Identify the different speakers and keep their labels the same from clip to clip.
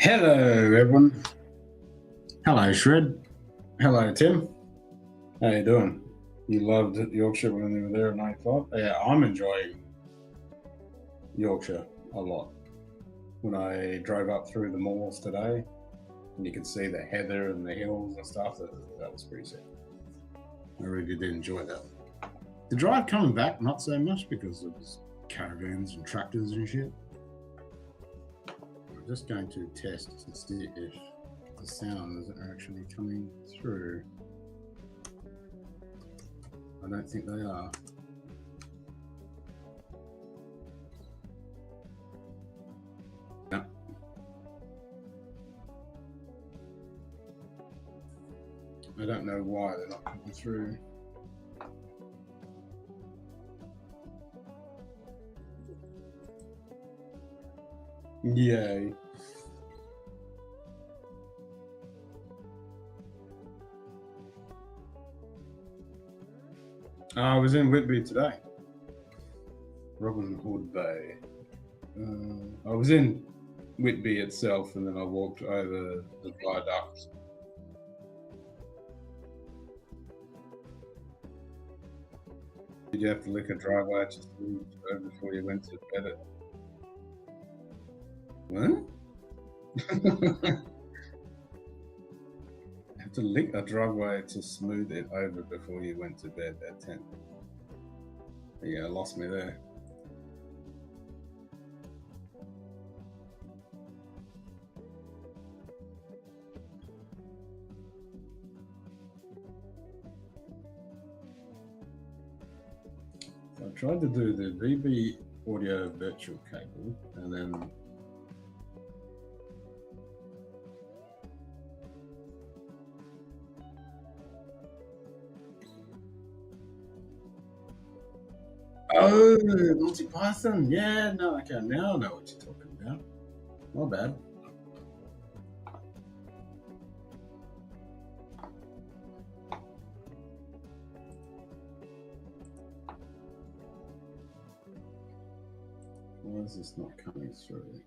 Speaker 1: Hello, everyone. Hello, Shred. Hello, Tim. How you doing? You loved Yorkshire when you were there at 95? Yeah, I'm enjoying Yorkshire a lot. When I drove up through the malls today, and you could see the heather and the hills and stuff, that was pretty sick. I really did enjoy that. The drive coming back, not so much because it was caravans and tractors and shit. I'm just going to test to see if the sounds are actually coming through. I don't think they are. No. I don't know why they're not coming through. Yay. I was in Whitby today. Robin Hood Bay. I was in Whitby itself, and then I walked over the viaduct. Did you have to lick a driveway just before you went to bed? What? Have to lick a driveway to smooth it over before you went to bed at 10. Yeah, lost me there. So I tried to do the VB audio virtual cable, and then oh, Monty Python. Yeah, no, okay, now I know what you're talking about. Not bad. Why is this not coming through?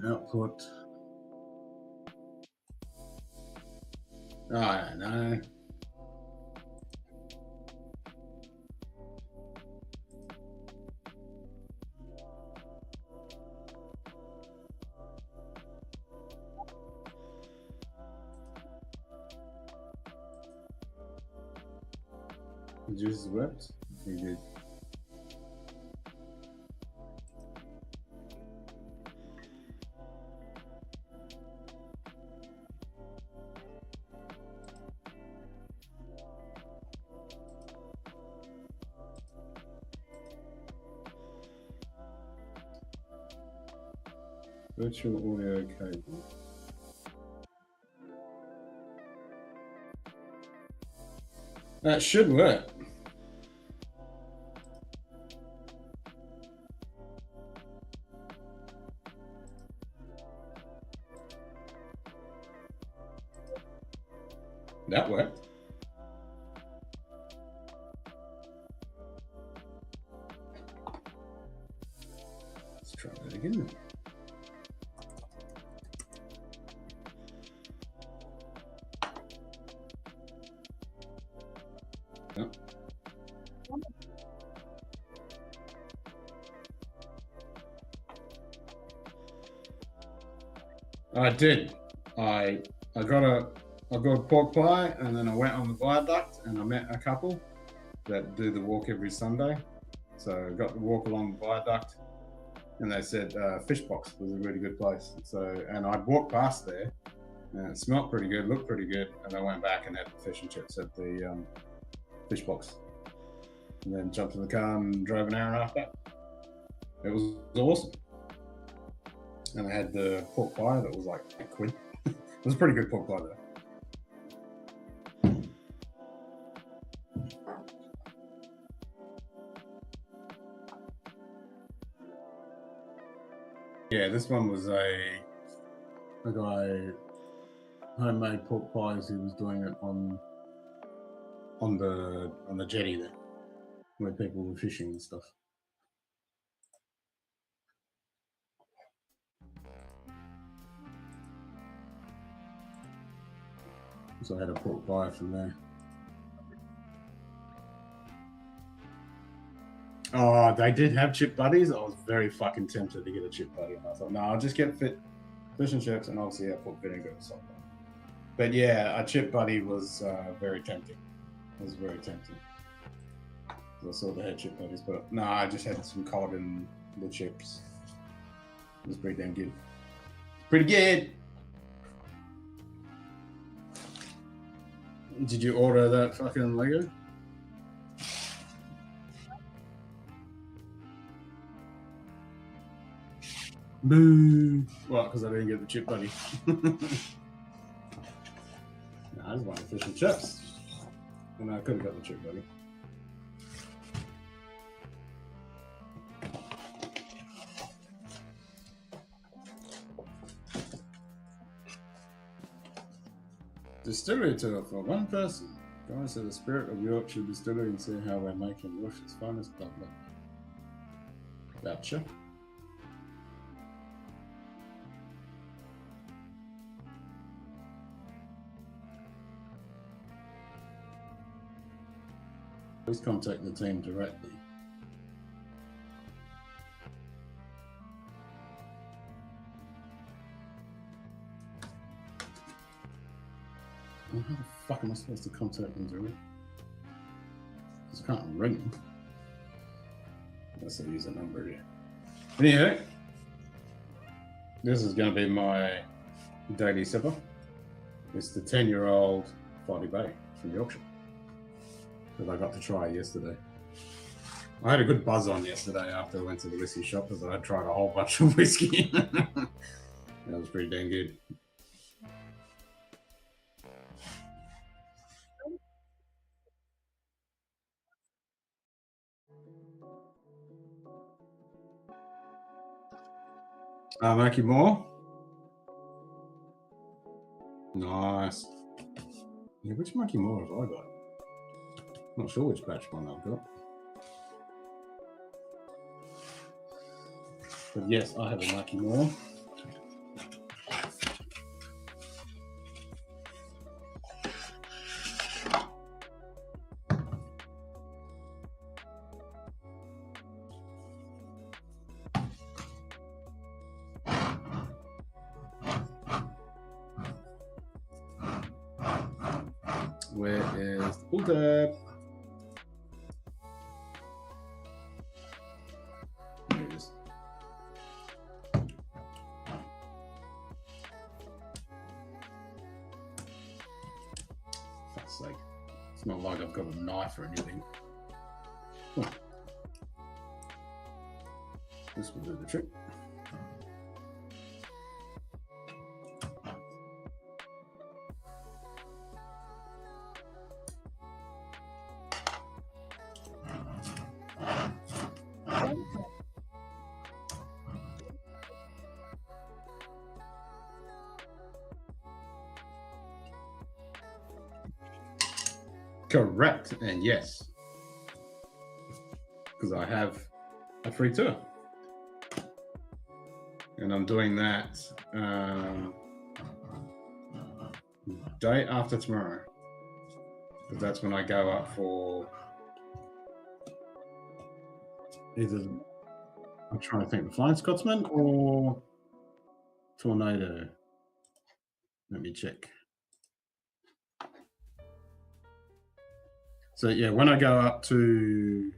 Speaker 1: Output. I don't know. Just wept. He did. Virtual audio cable. That should work. That worked. Let's try that again. No. I did. I got pork pie, and then I went on the viaduct, and I met a couple that do the walk every Sunday. So I got to walk along the viaduct, and they said Fishbox was a really good place. So, and I walked past there, and it smelled pretty good, looked pretty good, and I went back and had fish and chips at the Fishbox, and then jumped in the car and drove an hour and a half back. It was awesome. And I had the pork pie that was like £8. It was a pretty good pork pie though. Yeah, this one was a guy homemade pork pies. He was doing it on the jetty there. where people were fishing and stuff. So I had a pork pie from there. Oh, they did have chip buddies. I was very fucking tempted to get a chip buddy, and I thought, no, I'll just get fish and chips, and obviously I put vinegar or something. But yeah, a chip buddy was very tempting. It was very tempting. I saw they had chip buddies, but no, I just had some cod and the chips. It was pretty damn good. Pretty good. Did you order that fucking Lego? Boo! Well, because I didn't get the chip buddy. No, I just wanted fish and chips. And I could have got the chip buddy. Distillery tour for one person. Go into the Spirit of Yorkshire Distillery and see how we're making Yorkshire's finest blah blah. Gotcha. Please contact the team directly. Well, how the fuck am I supposed to contact them directly? Because I can't ring them. Unless I use a number here. Anyway, this is going to be my daily sipper. It's the 10-year-old Folly Bay from Yorkshire that I got to try yesterday. I had a good buzz on yesterday after I went to the whiskey shop because I had tried a whole bunch of whiskey. That was pretty dang good. Make you more? Nice. Yeah, which Monkey More have I got? Not sure which batch one I've got. But yes, I have a Monkey More. Where is the pull tab? There it is. Fuck's sake. It's not like I've got a knife or anything. Oh. This will do the trick. Correct, and yes, because I have a free tour, and I'm doing that day after tomorrow, because that's when I go up for either, I'm trying to think, the Flying Scotsman or Tornado. Let me check. So yeah, when I go up to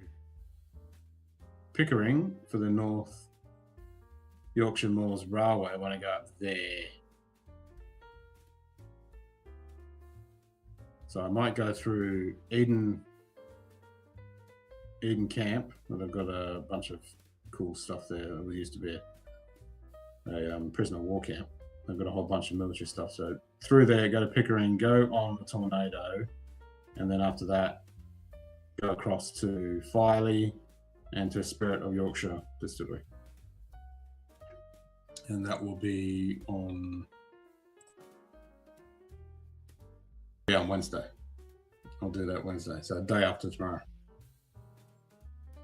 Speaker 1: Pickering for the North Yorkshire Moors Railway, when I go up there, so I might go through Eden Camp, where they've got a bunch of cool stuff there. It used to be a prisoner of war camp. They've got a whole bunch of military stuff. So through there, go to Pickering, go on the Tornado, and then after that, go across to Filey and to Spirit of Yorkshire Distillery. And that will be on Wednesday. I'll do that Wednesday, so day after tomorrow.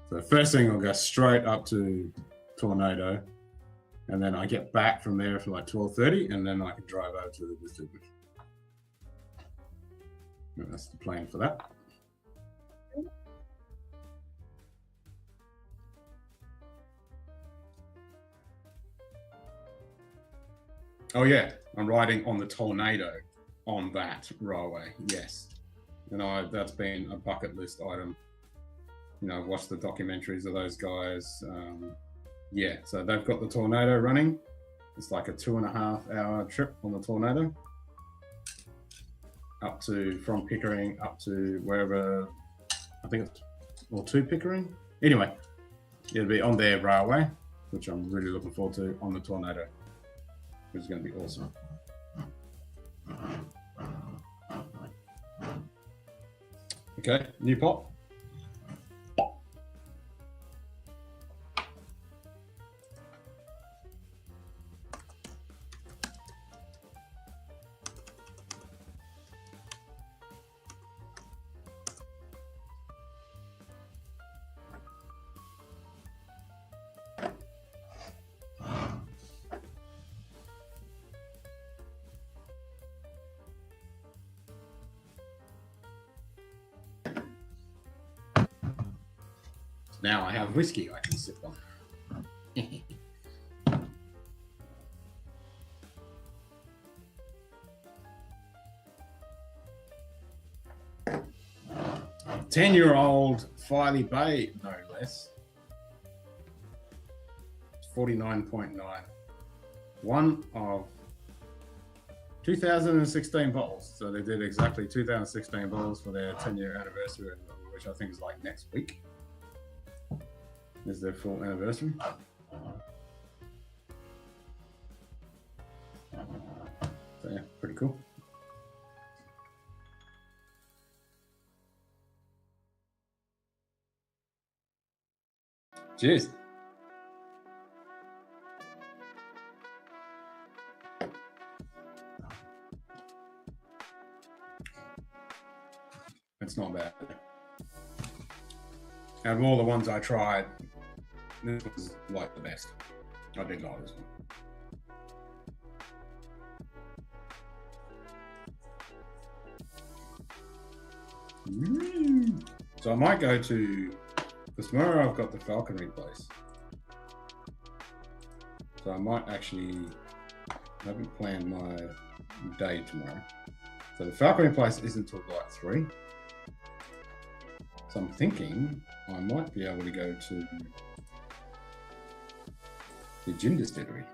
Speaker 1: So the first thing, I'll go straight up to Tornado, and then I get back from there for like 12:30, and then I can drive over to the distributor. And that's the plan for that. Oh yeah, I'm riding on the Tornado on that railway. Yes, and that's been a bucket list item. You know, I've watched the documentaries of those guys. Yeah, so they've got the Tornado running. It's like a 2.5 hour trip on the Tornado, from Pickering up to wherever, I think it's, or to Pickering. Anyway, it'll be on their railway, which I'm really looking forward to, on the Tornado, which is going to be awesome. Okay, new pot. Now I have whiskey I can sip on. 10-year-old Filey Bay, no less. 49.9. One of 2016 bottles. So they did exactly 2016 bottles for their 10-year anniversary, which I think is like next week. Is their full anniversary. So yeah, pretty cool. Cheers. It's not bad. Out of all the ones I tried, this was like the best. I did like this one. So I might go to, because tomorrow I've got the falconry place. So I might actually, I haven't planned my day tomorrow. So the falconry place isn't till like 3. So I'm thinking I might be able to go to the gin distillery.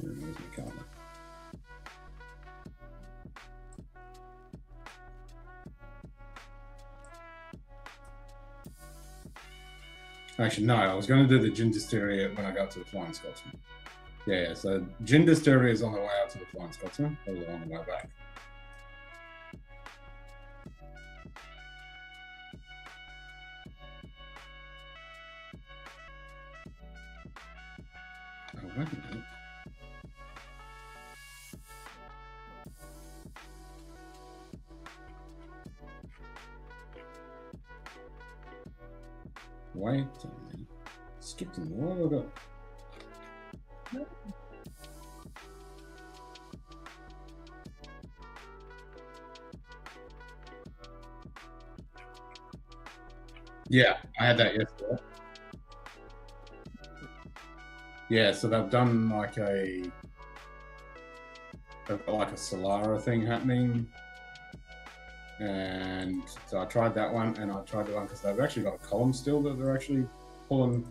Speaker 1: Where's my calendar? Actually, no, I was going to do the gin distillery when I got to the Flying Scotsman. Yeah, so gin distillery is on the way out to the Flying Scotsman, or on the way back. Oh, wait a minute. Wait a minute. Skipped in what have I got? Yeah, I had that yesterday. Yeah, so they've done like they've got like a Solara thing happening. And so I tried that one, and I tried the one because they've actually got a column still that they're actually pulling.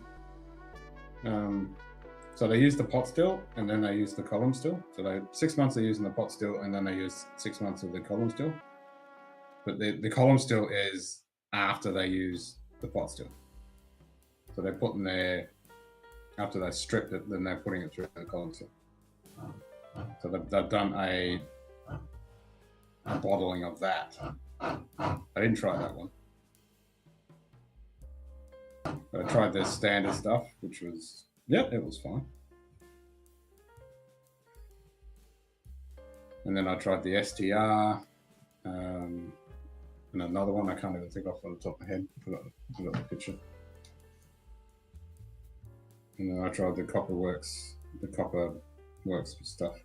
Speaker 1: So they use the pot still, and then they use the column still. So 6 months they're using the pot still, and then they use 6 months of the column still. But the column still is after they use the pot still. So they're putting after they stripped it, then they're putting it through the column still. So they've done a bottling of that. I didn't try that one. But I tried their standard stuff, which was, it was fine. And then I tried the STR. And another one I can't even think off on the top of my head. I got the picture. And then I tried the copper works stuff.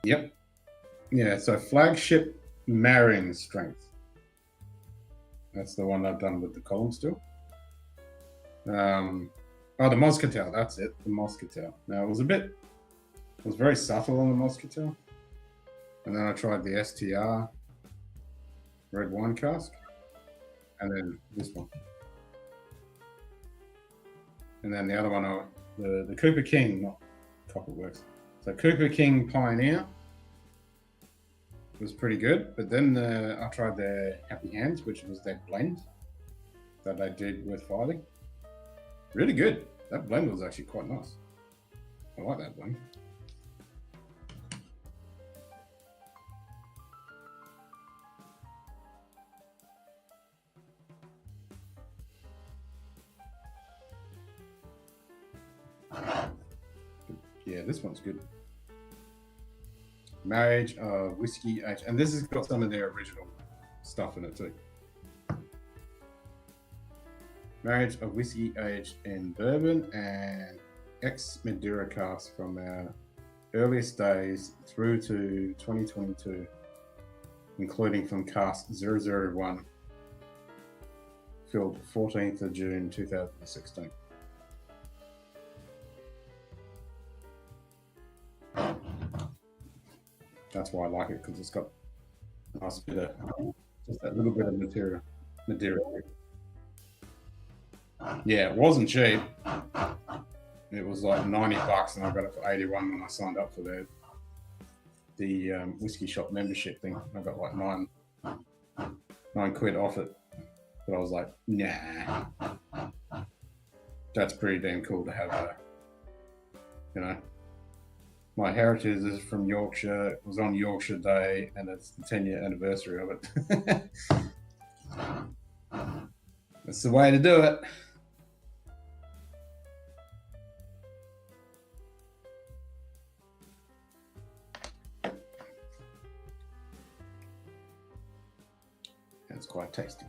Speaker 1: Yep. Yeah, so flagship marrying strength. That's the one I've done with the column still. Oh, the Moscatel, that's it, the Moscatel. Now, it was very subtle on the Moscatel. And then I tried the STR red wine cask. And then this one. And then the other one, the Cooper King, not Copper Works. So Cooper King Pioneer was pretty good. But then I tried their Happy Hands, which was that blend that I did with Filey. Really good. That blend was actually quite nice. I like that blend. Yeah, this one's good. Marriage of whiskey aged, and this has got some of their original stuff in it too. Marriage of whiskey aged in bourbon and ex-Madeira casks from our earliest days through to 2022, including from cask 001, filled 14th of June 2016. That's why I like it, because it's got a nice bit of, just that little bit of Madeira. Yeah, it wasn't cheap. It was like $90, and I got it for 81 when I signed up for the whiskey shop membership thing. I got like nine quid off it, but I was like, nah, that's pretty damn cool to have. My heritage is from Yorkshire. It was on Yorkshire Day, and it's the 10-year anniversary of it. That's the way to do it. It's quite tasty.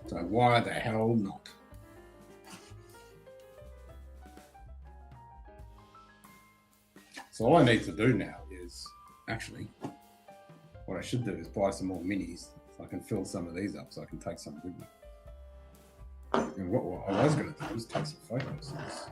Speaker 1: So why the hell not? So all I need to do now is, actually, what I should do is buy some more minis so I can fill some of these up so I can take some with me. And what I was going to do is take some photos of this.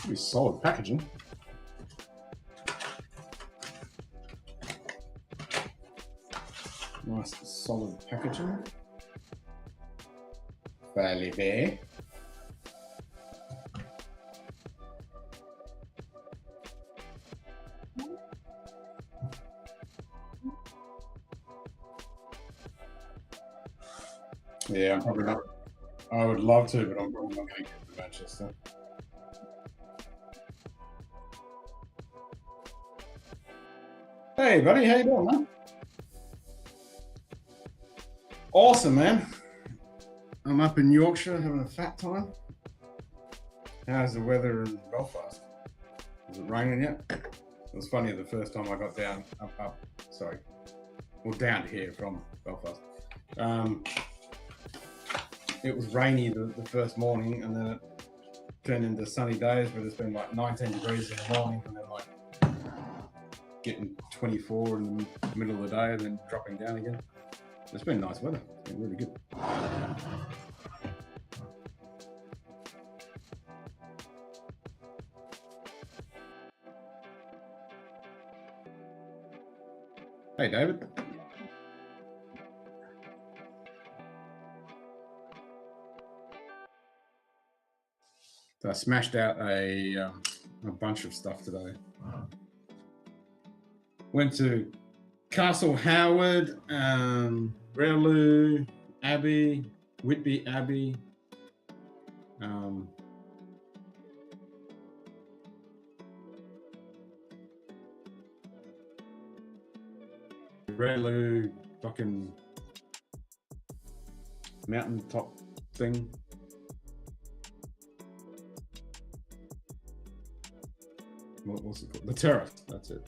Speaker 1: Pretty solid packaging. Nice solid packaging. Fairly there. Yeah, I'm probably not. I would love to, but I'm probably not going to get to Manchester. Hey, buddy, how you doing, man? Awesome, man. I'm up in Yorkshire having a fat time. How's the weather in Belfast? Is it raining yet? It was funny the first time I got down, down here from Belfast. it was rainy the first morning, and then it turned into sunny days where it's been like 19 degrees in the morning, and then like getting 24 in the middle of the day, and then dropping down again. It's been nice weather. It's been really good. Hey, David. So I smashed out a bunch of stuff today. Went to Castle Howard, Relu, Abbey, Whitby Abbey. Relu fucking mountaintop thing. What's it called? The terrace, that's it.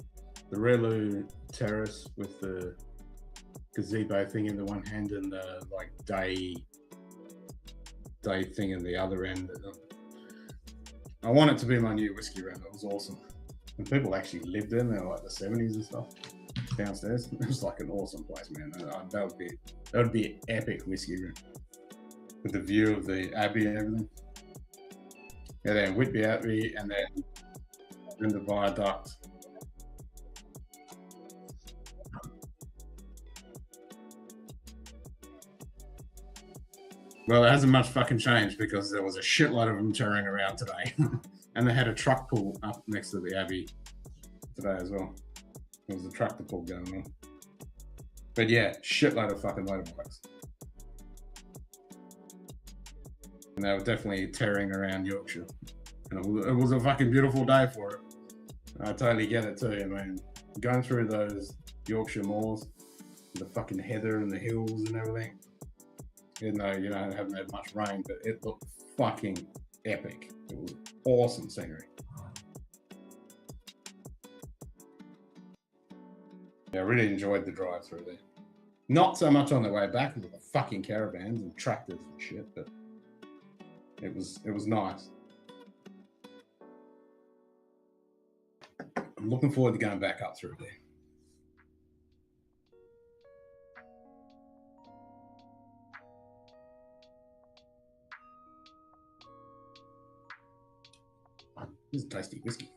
Speaker 1: The Relu terrace with the gazebo thing in the one hand and the like day thing in the other end. I want it to be my new whiskey room. It was awesome. And people actually lived in there like the 70s and stuff downstairs. It was like an awesome place, man. That would be epic whiskey room with the view of the Abbey and everything. Yeah, then Whitby Abbey and then in the viaduct. Well, it hasn't much fucking changed because there was a shitload of them touring around today. And they had a truck pull up next to the Abbey today as well. There was a tractor pull going on. But yeah, shitload of fucking motorbikes. And they were definitely tearing around Yorkshire. And it was a fucking beautiful day for it. I totally get it too. I mean, going through those Yorkshire moors, the fucking heather and the hills and everything, even though, you know, I haven't had much rain, but it looked fucking epic. It was awesome scenery. Yeah, I really enjoyed the drive through there. Not so much on the way back with the fucking caravans and tractors and shit, but it was nice. I'm looking forward to going back up through there. This is tasty whiskey.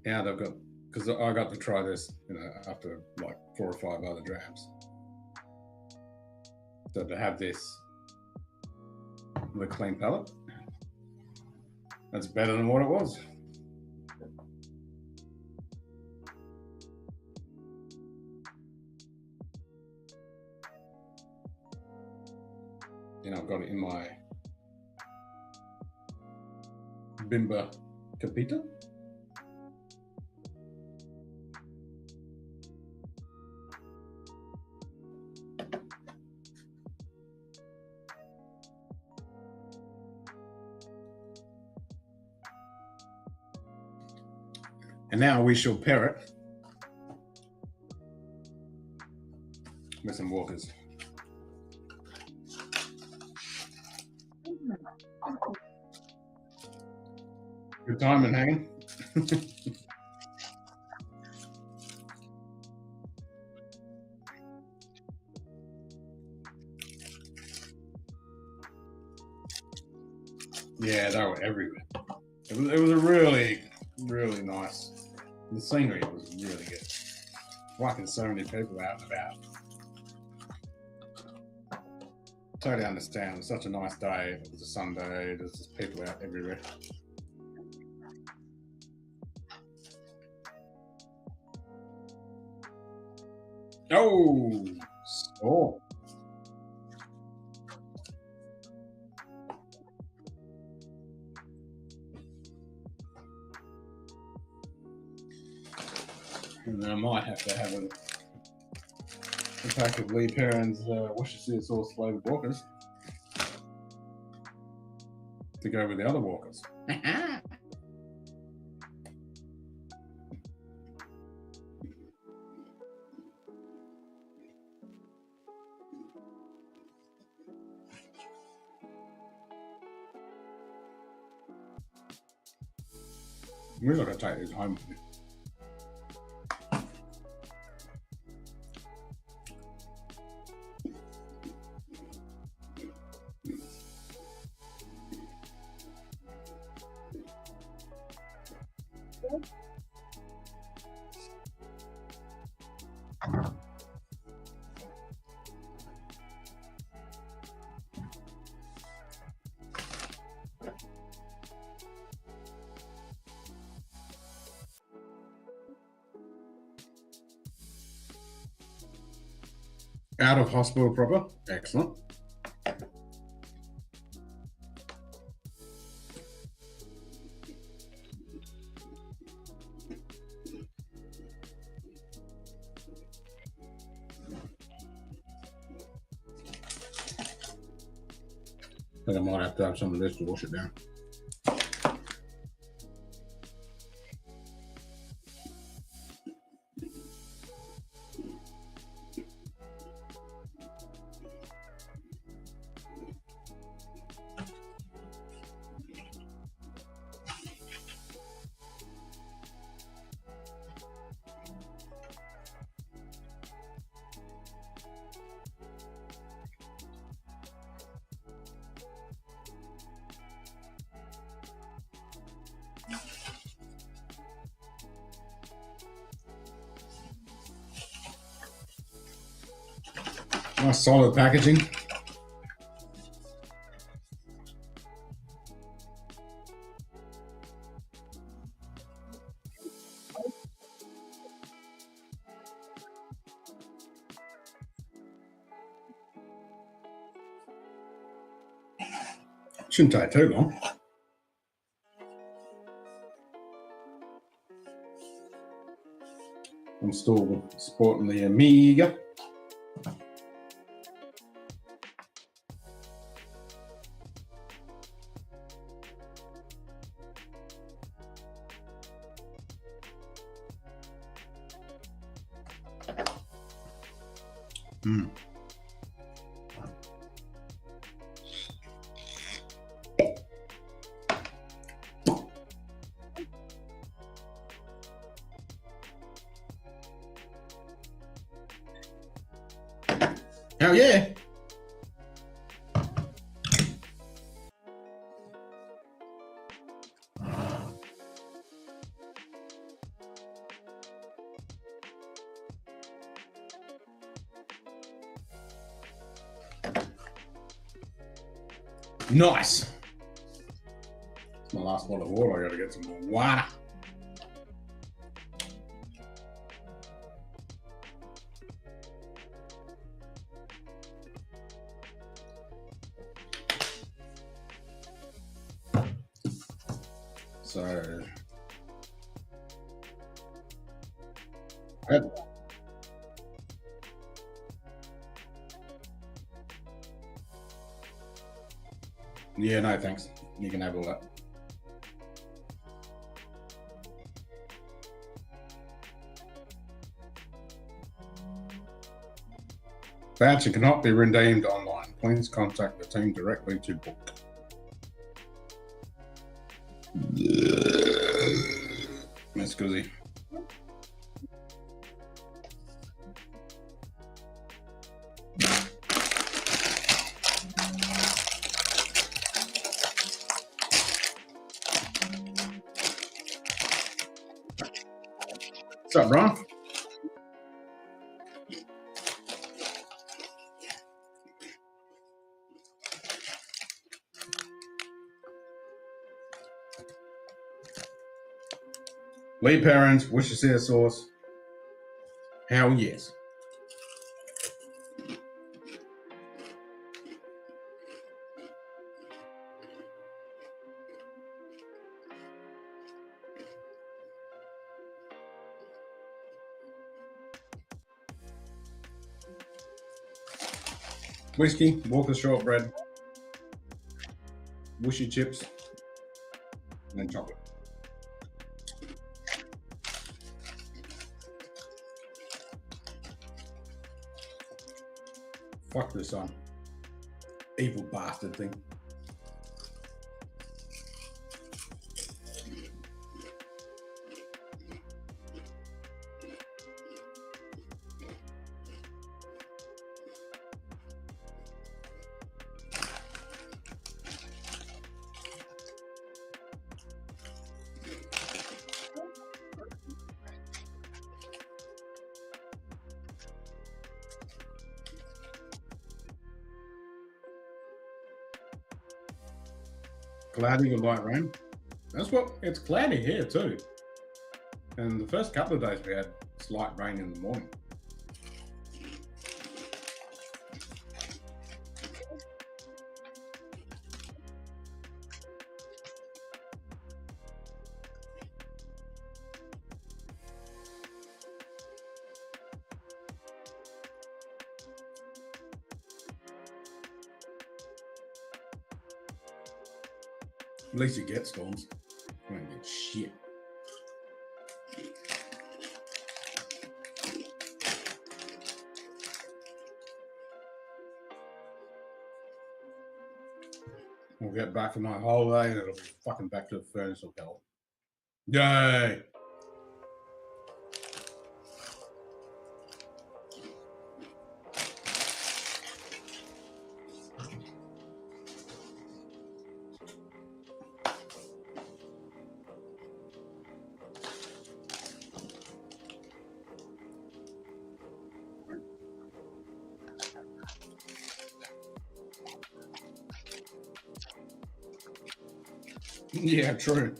Speaker 1: Yeah, they've got, because I got to try this, you know, after like 4 or 5 other drams. So to have this with a clean palate, that's better than what it was. You know, I've got it in my Bimba Capita. And now we shall pair it with some Walkers. Good time and hanging. Yeah, they were everywhere. It was a really, really nice. The scenery was really good. Fucking so many people out and about. Totally understand. It was such a nice day. It was a Sunday. There's just people out everywhere. Oh, score. And then I might have to have a pack of Lee Perrin's Worcestershire sauce flavoured Walkers to go with the other Walkers. I'm really gonna take this home with me. Out of hospital proper. Excellent. I think I might have to have some of this to wash it down. Nice solid packaging. Shouldn't take too long. I'm still sporting the Amiga. Mm. Hell yeah. Nice. It's my last bottle of water. I gotta get some more water. So yeah, no thanks. You can have all that. Voucher cannot be redeemed online. Please contact the team directly to book. Miss Guzzy. What's up, Brian? Lee parents, Worcestershire sauce. Hell yes. Whiskey, Walker's shortbread, Wooshy chips, and then chocolate. Fuck this on. Evil bastard thing. Cloudy with light rain. That's what, it's cloudy here too. And the first couple of days we had slight rain in the morning. At least you get storms. You don't get shit. I'll get back from my holiday and it'll be fucking back to the furnace or pellet. Yay! Yeah, true.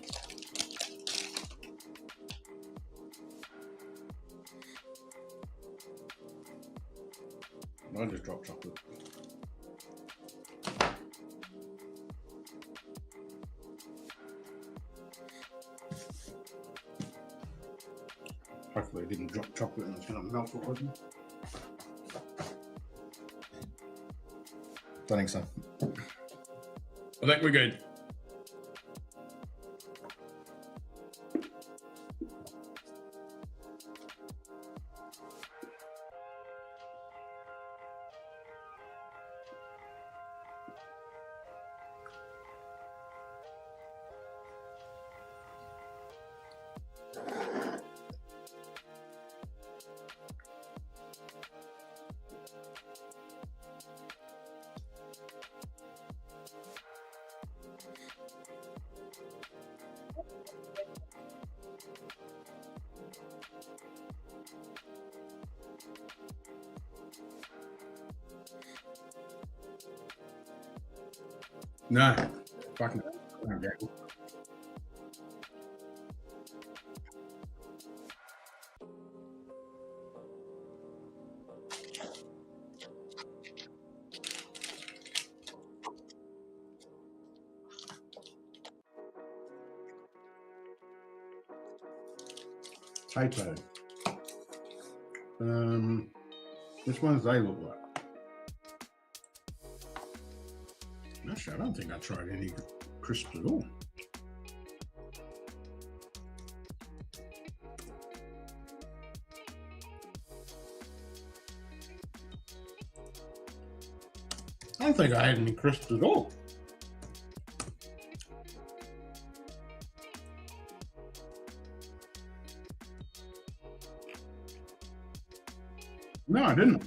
Speaker 1: I just dropped chocolate. Hopefully I didn't drop chocolate and it's going to melt already. Don't think so. I think we're good. No. Fucking okay. Potato. Which ones they look like? Actually, I don't think I tried any crisps at all. I don't think I had any crisps at all. No, I didn't.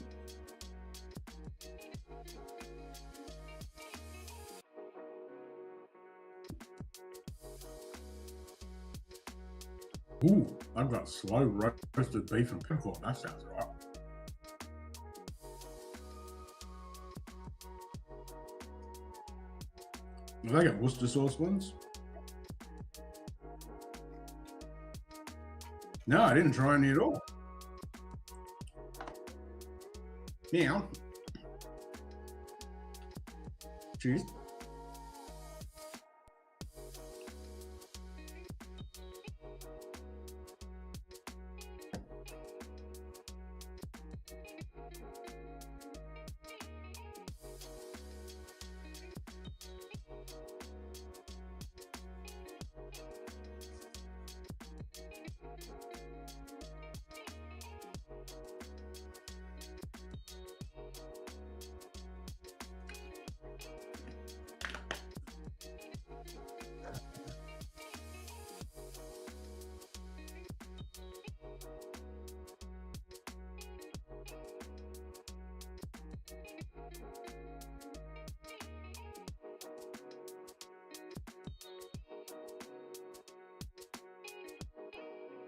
Speaker 1: Ooh, I've got slow roasted beef and pickle. That sounds right. Did I get Worcester sauce ones? No, I didn't try any at all. Yeah. Cheese.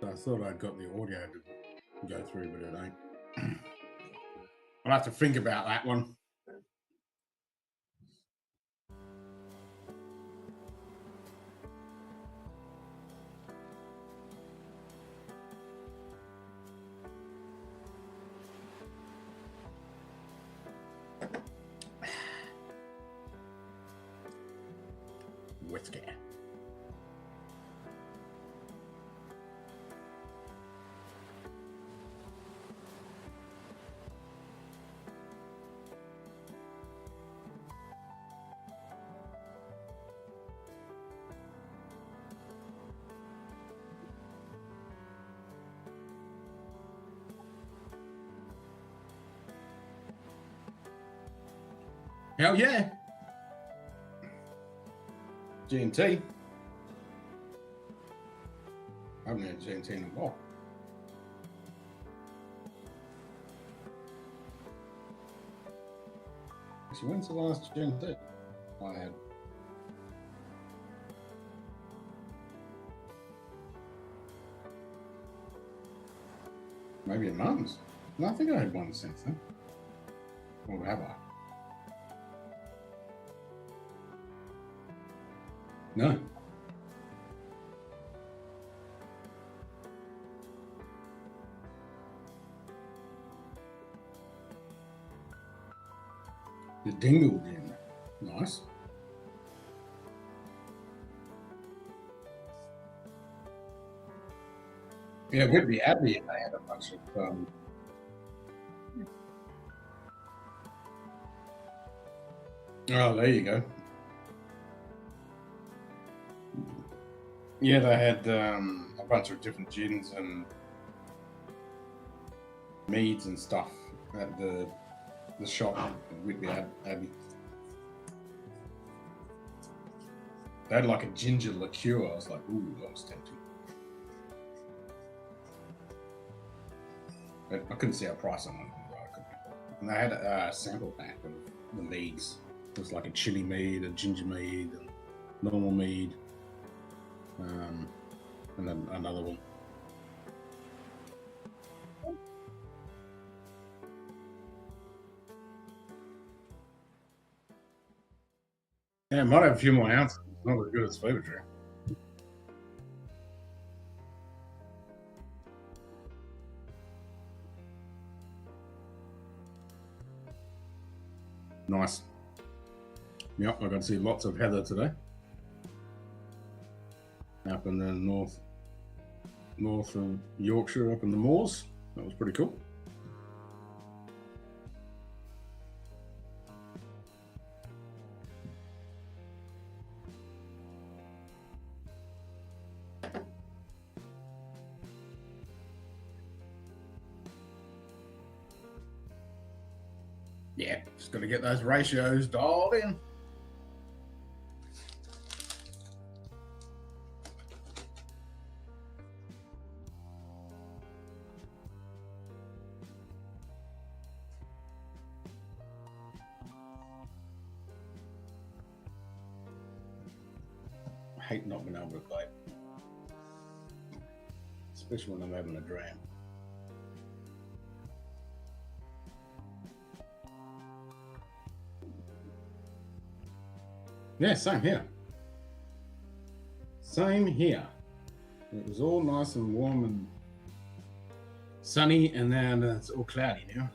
Speaker 1: I thought I'd got the audio to go through, but it ain't. I'll have to think about that one. whiskey. Hell yeah. G&T. I haven't had G&T in a while. Actually, when's the last G&T I had? Maybe a month. No, I think I had one since then. Or have I? No. The Dingle Gin. Nice. Yeah, we'd be happy if they had a bunch of oh, there you go. Yeah, they had a bunch of different gins and meads and stuff at the shop at Whitby Abbey. They had like a ginger liqueur. I was like, ooh, that was tempting. But I couldn't see a price on it. And they had a sample pack of the meads. It was like a chili mead, a ginger mead, and normal mead, and then another one. Yeah, it might have a few more ounces. It's not as good as Fever Tree. Nice. Yep, I got to see lots of heather today. Up in the north of Yorkshire, up in the moors. That was pretty cool. Yeah, just got to get those ratios dialed in. I hate not being able to play, especially when I'm having a dram. Yeah, same here. Same here. It was all nice and warm and sunny, and then it's all cloudy now.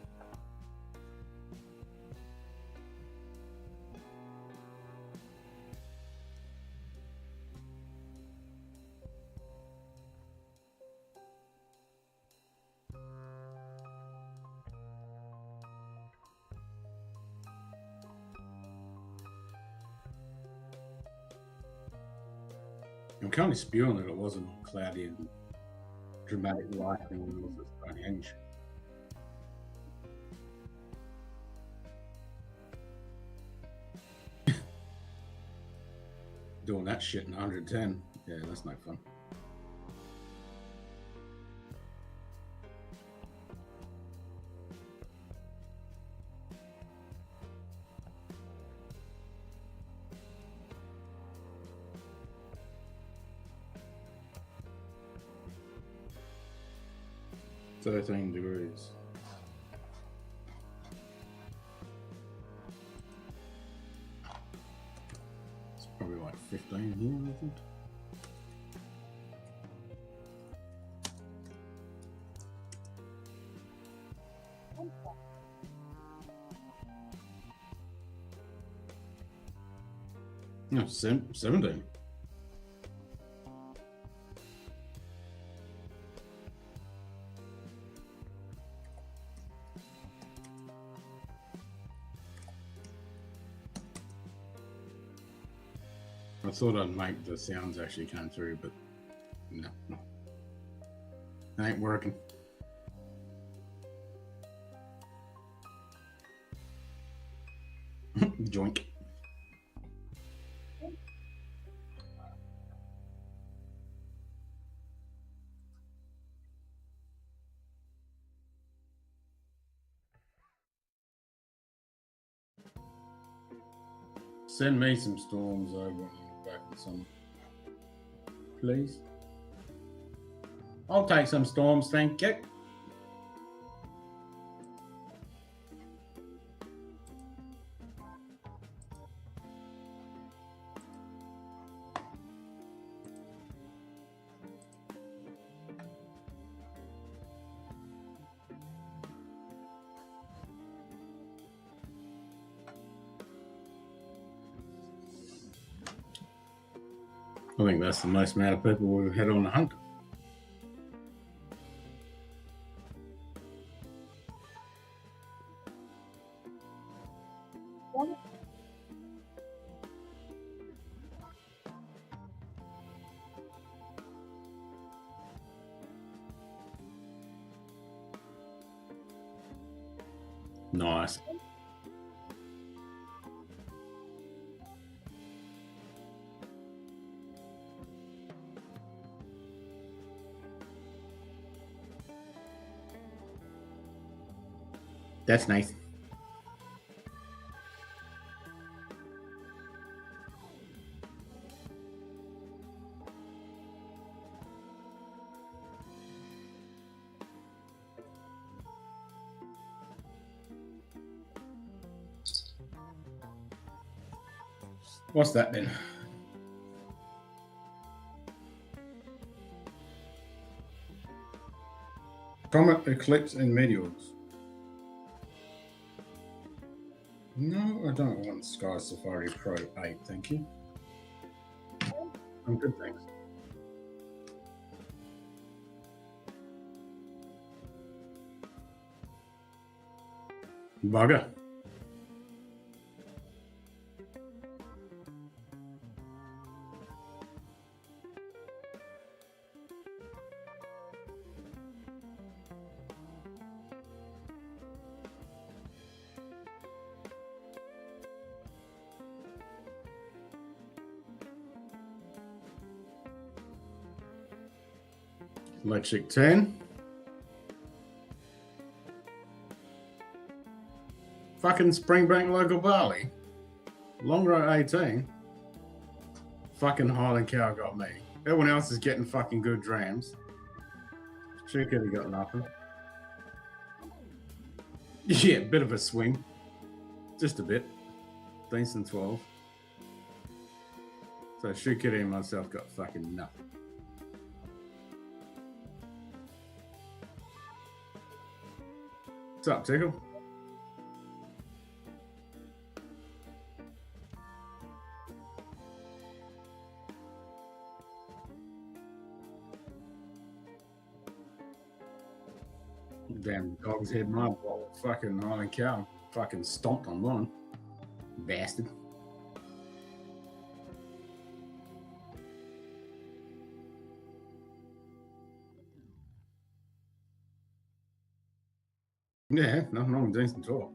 Speaker 1: I'm kind of spewing that it wasn't all cloudy and dramatic lighting and all this Stonehenge. Doing that shit in 110. Yeah, that's no fun. $13 degrees. It's probably like 15 here, I think. No, 17. I thought I'd make the sounds actually come through, but no. It ain't working. Joink. Send me some storms over back in summer, please. I'll take some storms, thank you. I think that's the most amount of people we've had on a hunt. Nice. That's nice. What's that then? Comet, eclipse, and meteors. No, I don't want Sky Safari Pro 8, thank you. I'm good, thanks. Bugger. Electric 10. Fucking Springbank local barley. Long row 18. Fucking Highland Cow got me. Everyone else is getting fucking good drams. True Kitty got nothing. Yeah, bit of a swing. Just a bit. Decent 12. So True Kitty and myself got fucking nothing. What's up, Tickle? Damn dog's head mud while fucking Highland Cow fucking stomped on one. Bastard. Yeah, nothing wrong with decent talk.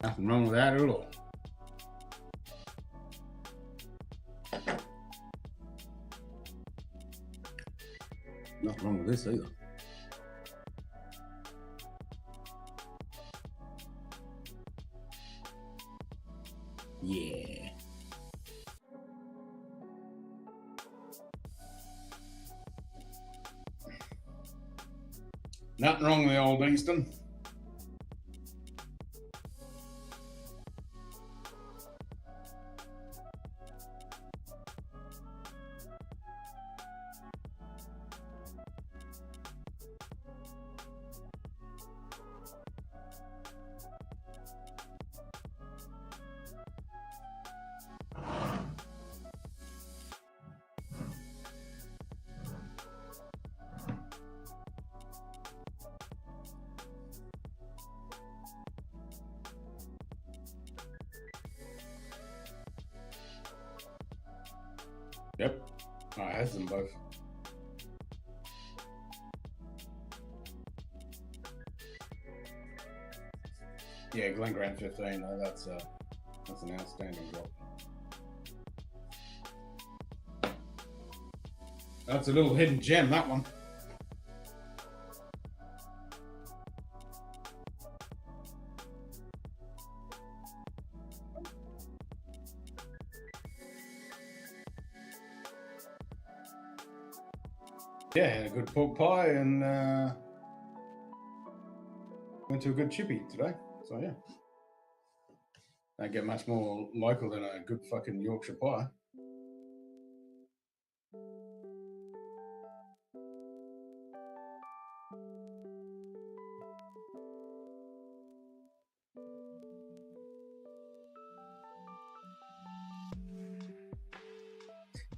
Speaker 1: Nothing wrong with that at all. Nothing wrong with this either. Yeah. Nothing wrong with the old Easton. Yep, I had them both. Yeah, Glen Grant 15. No, that's an outstanding drop. That's a little hidden gem, that one. Yeah, had a good pork pie and went to a good chippy today. So yeah, don't get much more local than a good fucking Yorkshire pie.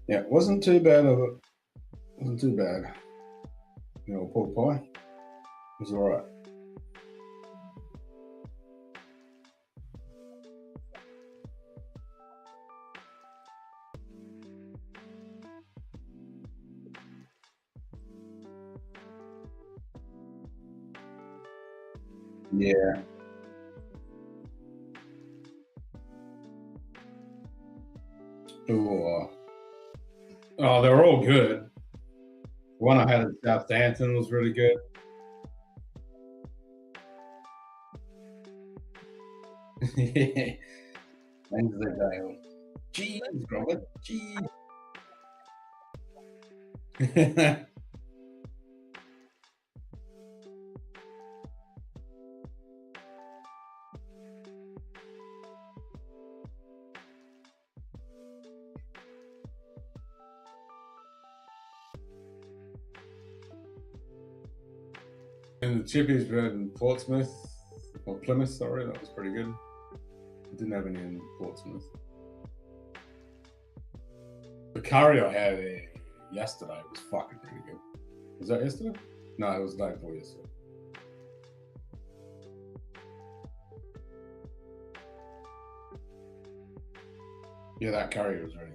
Speaker 1: Yeah, it wasn't too bad of it. Wasn't too bad. You know, pork pie. It was all right. Yeah. Oh, they're all good. One I had at Southampton was really good. Yeah. Wednesday day. Cheese, Robert. Cheese. And the chippies were in Portsmouth, or Plymouth, sorry, that was pretty good. Didn't have any in Portsmouth. The curry I had yesterday was fucking pretty good. Was that yesterday? No, it was the day before yesterday. Yeah, that curry was really good.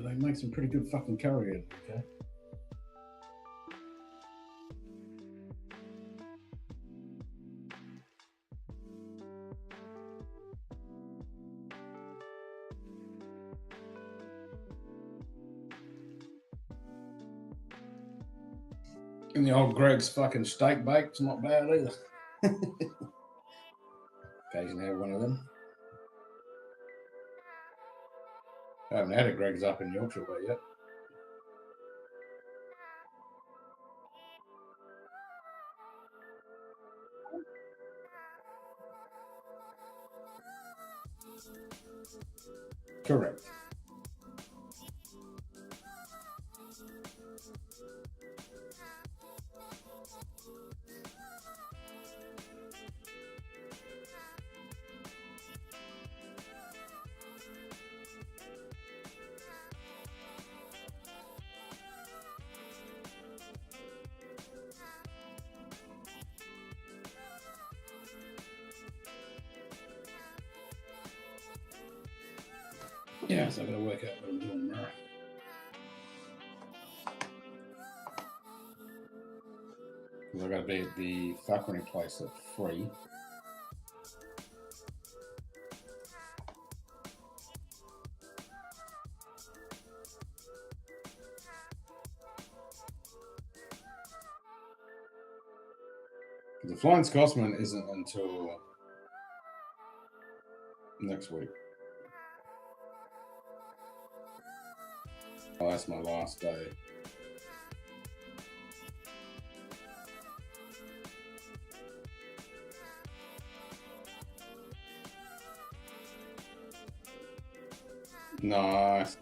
Speaker 1: They make some pretty good fucking curry in the UK. And the old Greg's fucking steak bake's not bad either. Occasionally have one of them. I haven't had a Greg's up in Yorkshire way yet. Correct. Yeah, so I'm going to work out what I'm doing tomorrow. Because I've got to be at the Falconry place at 3. The Flying Scotsman isn't until next week. Oh, that's my last day. Nice.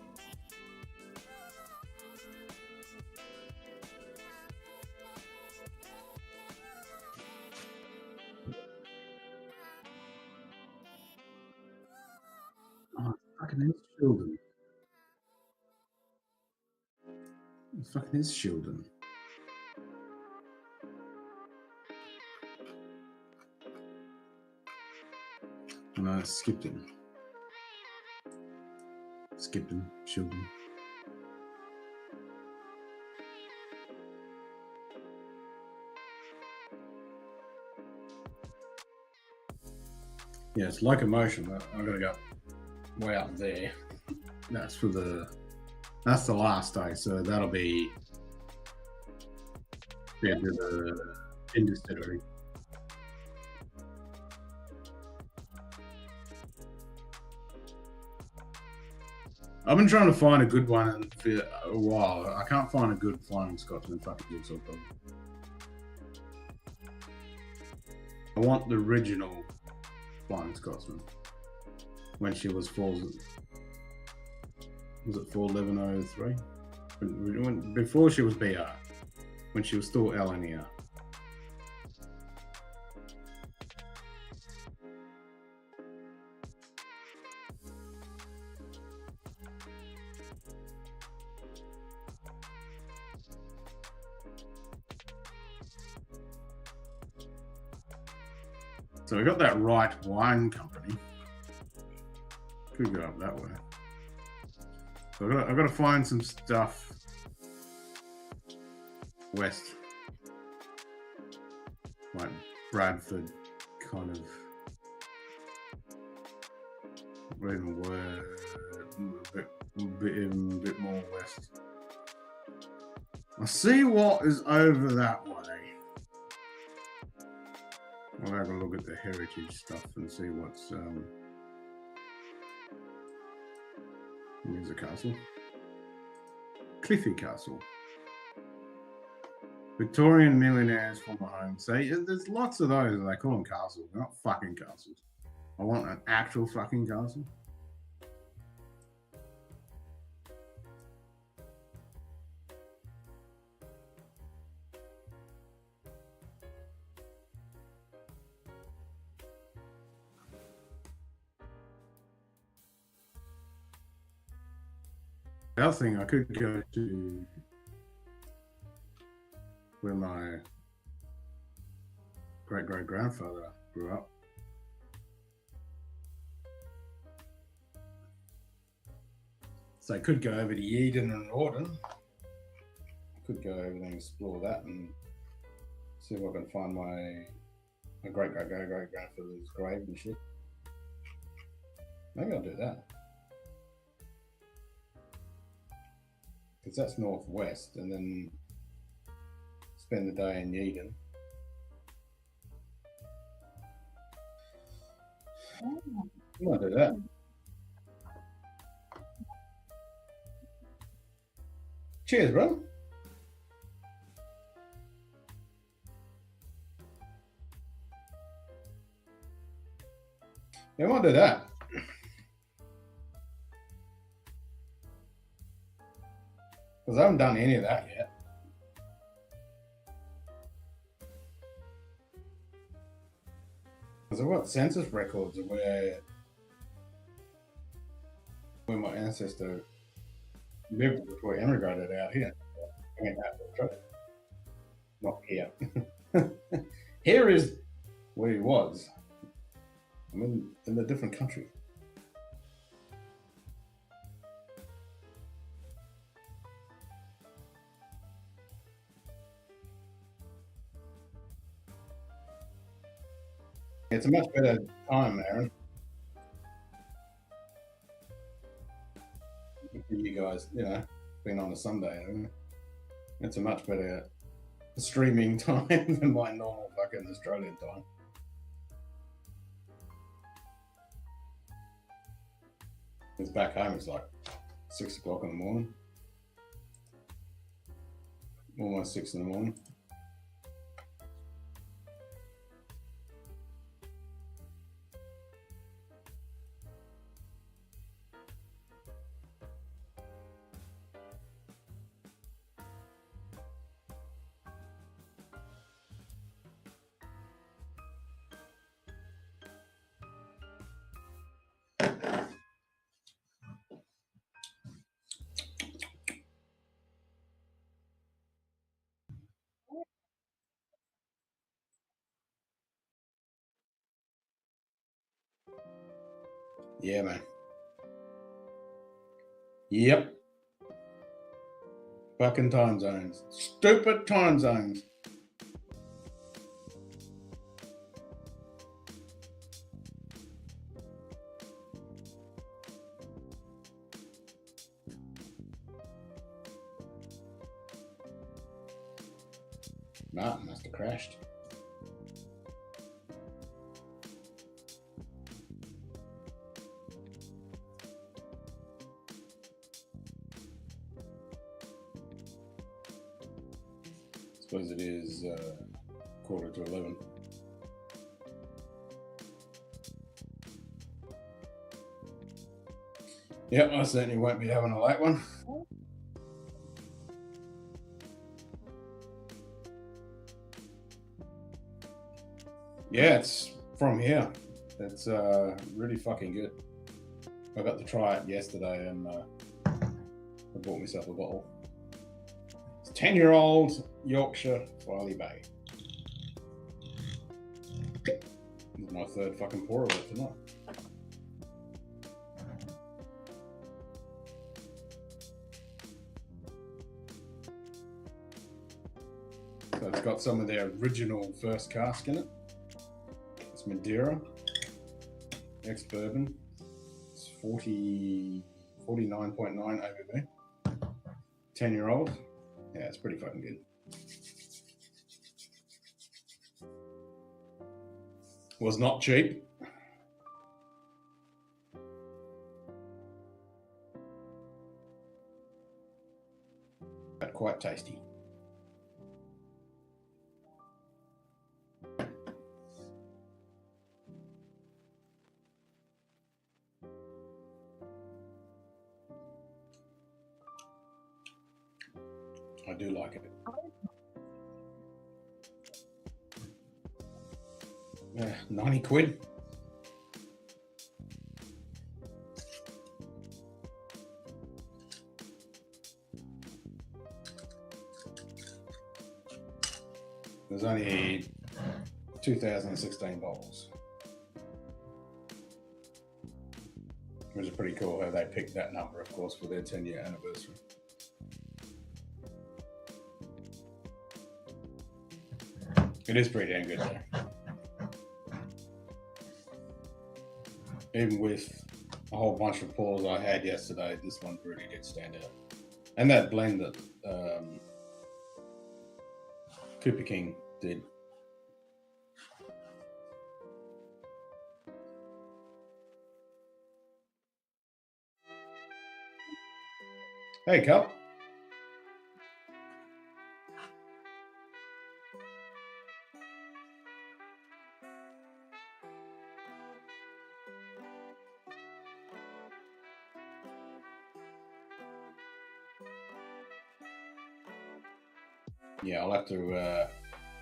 Speaker 1: Oh, it fucking is Shildon. It fucking is Shildon. And I skipped it. Skipped him, Shildon. Yeah, it's locomotion. I'm gonna go way up there. That's the last day, so that'll be the industry. I've been trying to find a good one for a while. I can't find a good Flying Scotsman fucking jigsaw puzzle. I want the original Flying Scotsman when she was 41103? Before she was BR, when she was still LNER. So we got that right wine company. Could go up that way. So I've got to find some stuff west, like Bradford, kind of. Even a bit more west. I see what is over that way. I'll have a look at the heritage stuff and see what's. Here's a castle. Cliffy Castle. Victorian millionaires former home. So there's lots of those. They call them castles. They're not fucking castles. I want an actual fucking castle. The other thing, I could go to where my great-great-grandfather grew up. So I could go over to Eden and Rawdon. I could go over and explore that and see if I can find my great-great-great-grandfather's grave and shit. Maybe I'll do that. Because that's northwest, and then spend the day in Eden. I might do that. Cheers, bro. Yeah, I might do that. Because I haven't done any of that yet. Because I've got census records of where my ancestor lived before he emigrated out here. Not here. Here is where he was. I'm in a different country. It's a much better time, Aaron. For you guys, being on a Sunday, it's a much better streaming time than my normal fucking Australian time. It's back home, it's like 6 o'clock in the morning. Almost 6 in the morning. Yeah, man. Yep. Fucking time zones. Stupid time zones. Martin must have crashed. Suppose it is 11:15. Yep, I certainly won't be having a late one. Yeah, it's from here. It's really fucking good. I got to try it yesterday and I bought myself a bottle. It's 10-year-old Yorkshire Farley Bay. This is my third fucking pour of it tonight. So it's got some of their original first cask in it. It's Madeira, ex-bourbon. It's 49.9 ABV. 10-year-old. Yeah, it's pretty fucking good. Was not cheap. But quite tasty. I do like it. 90 quid. There's only 2016 bottles. Which is pretty cool how they picked that number, of course, for their 10-year anniversary. It is pretty damn good though. Even with a whole bunch of pours I had yesterday, this one really did stand out. And that blend that Cooper King did. Hey, Cup. Yeah, I'll have to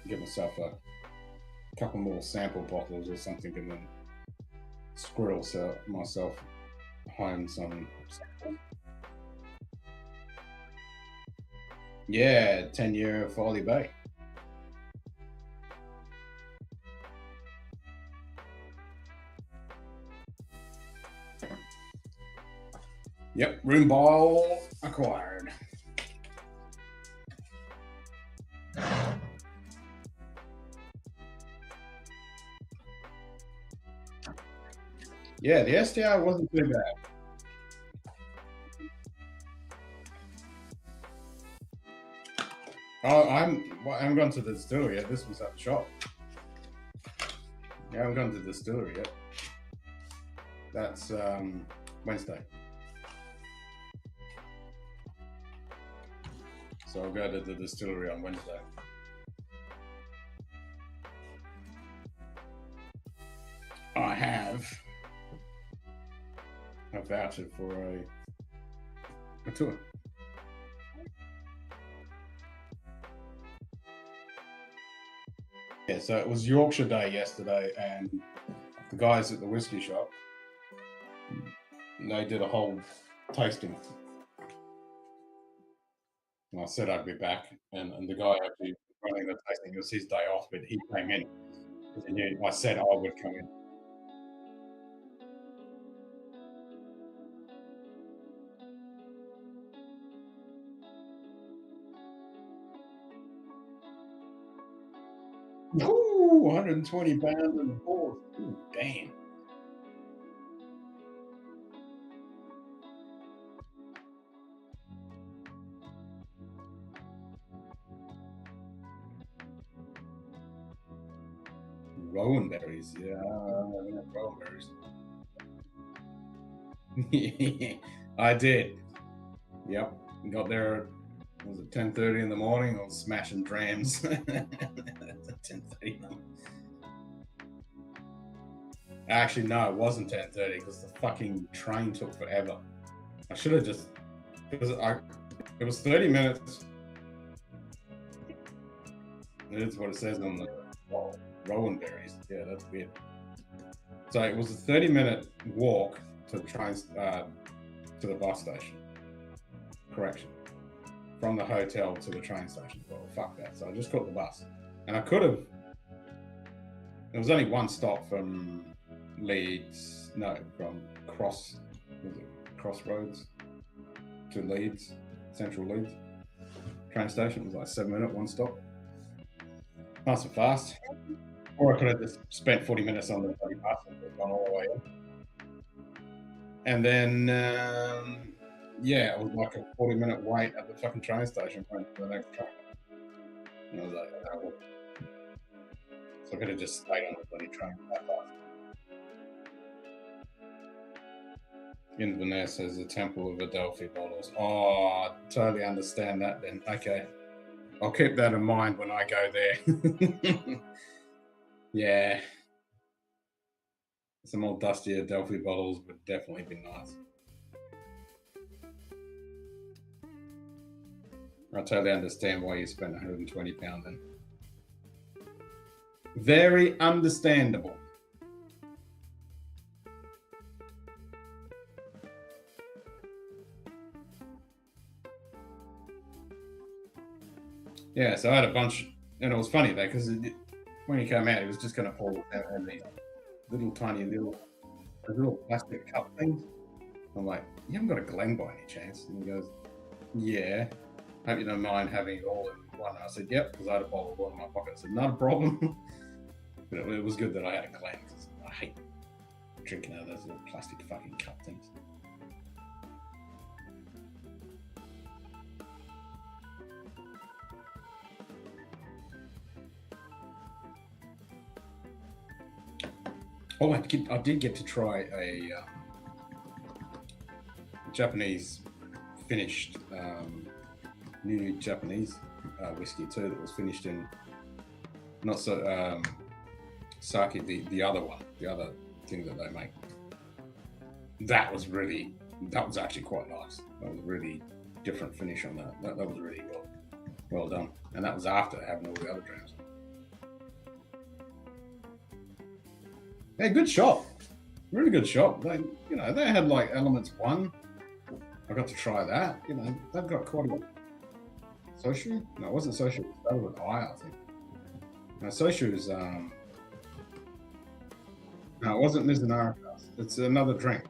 Speaker 1: get myself a couple more sample bottles or something and then squirrel myself home some. Yeah, 10-year Farley Bay. Yep, room bottle acquired. Yeah, the STI wasn't too bad. Oh, I'm gone to the distillery yet. This was at the shop. Yeah, I haven't gone to the distillery yet. That's Wednesday. So I'll go to the distillery on Wednesday. I have a voucher for a tour. Yeah, so it was Yorkshire Day yesterday, and the guys at the whiskey shop, they did a whole tasting. And I said I'd be back, and the guy actually running the tasting, it was his day off, but he came in. I said I would come in. 120 pounds in the horse. Ooh, damn. Rowan berries, yeah, rowan berries. I did. Yep, got there. Was it 10:30 in the morning? I was smashing drams at 10:30. Actually, no, it wasn't 10:30 because the fucking train took forever. I should have just because it was 30 minutes. It's what it says on the Rowan berries. Yeah, that's weird. So it was a 30-minute walk to the train to the bus station. Correction. From the hotel to the train station. Well, fuck that. So I just caught the bus. And I could have. There was only one stop from Leeds. No, from Crossroads to Leeds, Central Leeds. Train station. It was like 7 minute, one stop. Nice and fast. Or I could have just spent 40 minutes on the bloody bus and gone all the way in. And then, yeah, it was like a 40-minute wait at the fucking train station for the next train. And I was like, oh, well. So I could have just stayed on the bloody train that fast. Inverness has the Temple of Adelphi bottles. Oh, I totally understand that then. Okay. I'll keep that in mind when I go there. Yeah. Some old dusty Adelphi bottles would definitely be nice. I totally understand why you spent £120 then. Very understandable. Yeah, so I had a bunch, and it was funny though, because when he came out, he was just going to pour out these little tiny little plastic cup things. I'm like, you haven't got a Glen by any chance? And he goes, yeah. Hope you don't mind having it all in one. I said, yep, because I had a bottle of water in my pocket. I said, not a problem. But it was good that I had a Glen, because I hate drinking out of those little plastic fucking cup things. Oh, I did get to try a Japanese finished new Japanese whiskey too that was finished in not so sake, the other one, the other thing that they make. That was actually quite nice. That was a really different finish on that. That was really well done, and that was after having all the other drams. Yeah, good shop. Really good shop. They had like Elements 1. I got to try that. They've got quite a Soshu? No, it wasn't Soshu. That was an I think. No, Soshu's no, it wasn't Mizunara. It's another drink.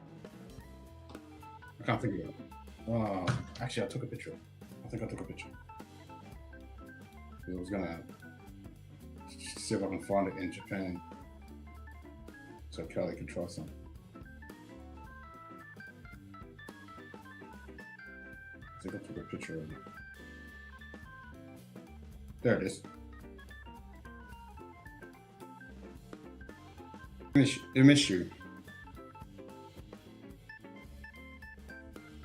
Speaker 1: I can't think of it. Oh, actually, I took a picture. I think I took a picture. I was gonna see if I can find it in Japan, so Kelly can try some. I think I took a picture of it. There it is. Imishu.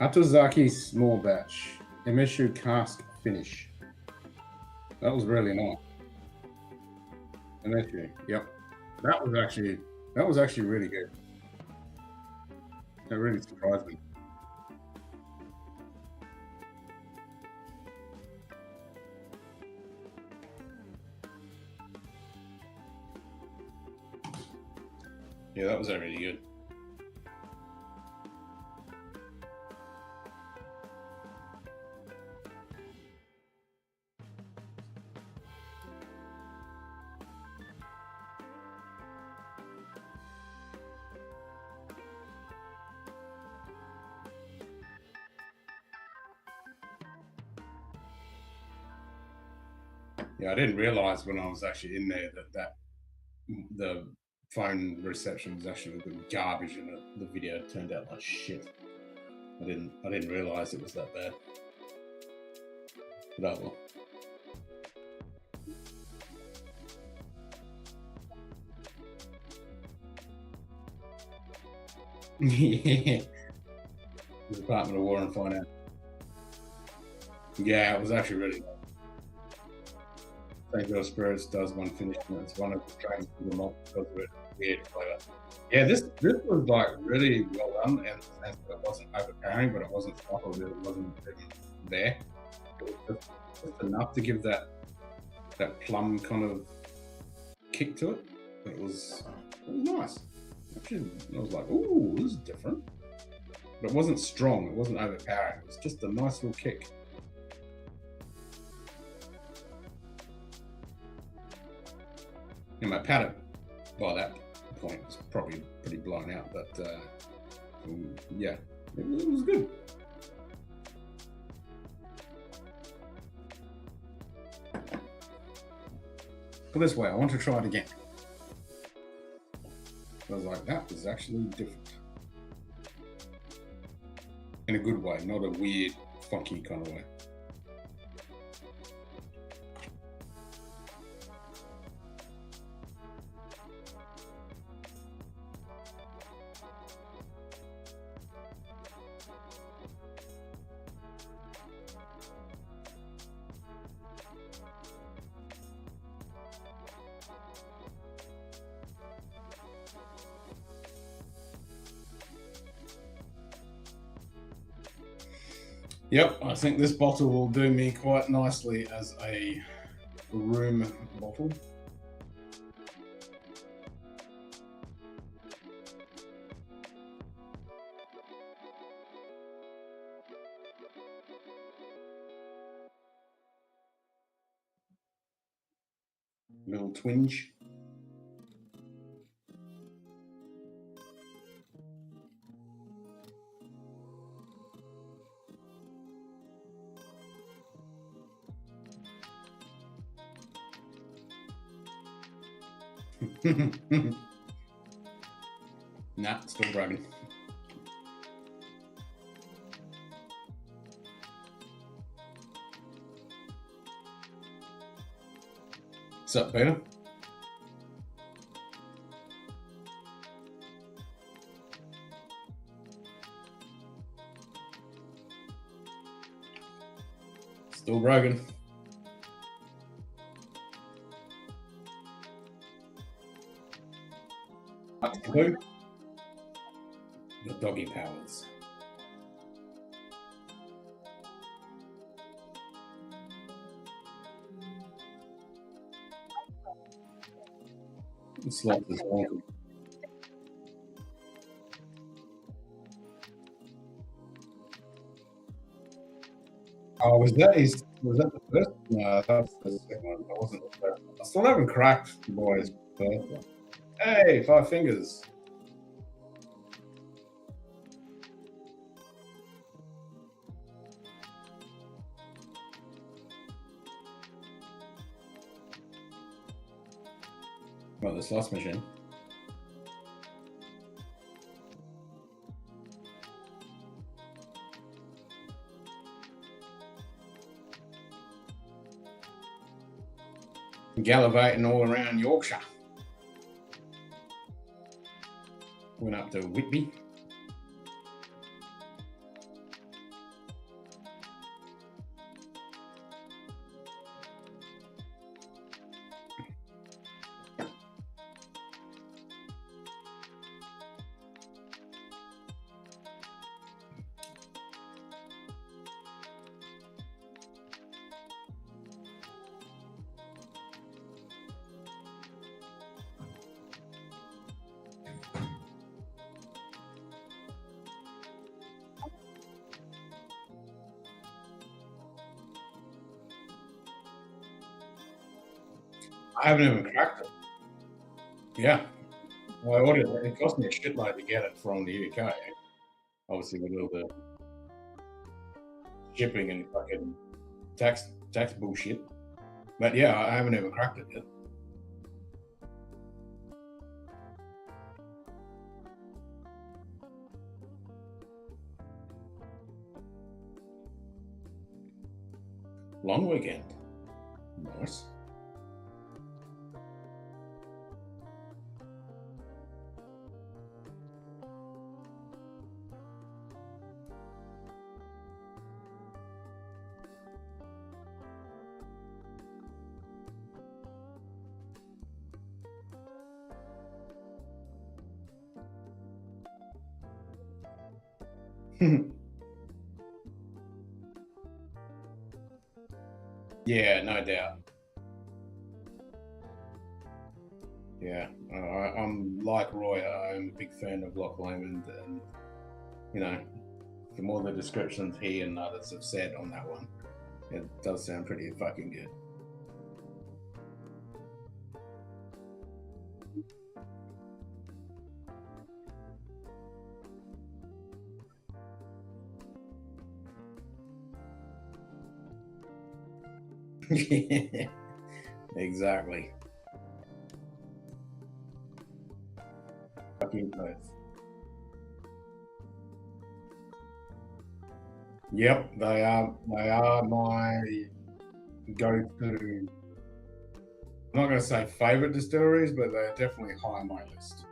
Speaker 1: Atozaki small batch. Imishu cask finish. That was really nice. Imishu. Yep. That was actually really good. That really surprised me. Yeah, that was really good. Yeah, I didn't realize when I was actually in there that the phone reception was actually the garbage, and the video turned out like shit. I didn't realize it was that bad. But oh well. Yeah. The Department of War and Finance. Yeah, it was actually really nice. St. Joe Spirits does one finish, and it's one of the strains for the malt because of it weird flavor. Yeah, this was like really well done, in the sense that it wasn't overpowering, but it wasn't subtle, it wasn't even there. It was just enough to give that plum kind of kick to it. It was nice. Actually, I was like, ooh, this is different. But it wasn't strong, it wasn't overpowering, it was just a nice little kick. And my palate by that point was probably pretty blown out, but yeah, it was good. Put this way, I want to try it again. I was like, that was actually different. In a good way, not a weird, funky kind of way. Yep, I think this bottle will do me quite nicely as a room bottle. Little twinge. Nah, still bragging. What's up, Peter? Still bragging. Who? The doggy powers. It's like this one. Oh, was that the first? No, that was the second one. That wasn't the first one. I still haven't cracked the boys' first one. Hey, 5 fingers. What, the slots machine? Gallivanting all around Yorkshire. Went up to Whitby. I haven't even cracked it. Yeah. Well, I ordered it. It cost me a shitload to get it from the UK. Obviously, with all the shipping and fucking tax bullshit. But yeah, I haven't even cracked it yet. Long weekend. Nice. Yeah, no doubt. Yeah, I'm like Roy. I'm a big fan of Loch Lomond, and you know, the more the descriptions he and others have said on that one, it does sound pretty fucking good. Exactly. Fucking both. Yep, they are. They are my go-to. I'm not going to say favorite distilleries, but they're definitely high on my list.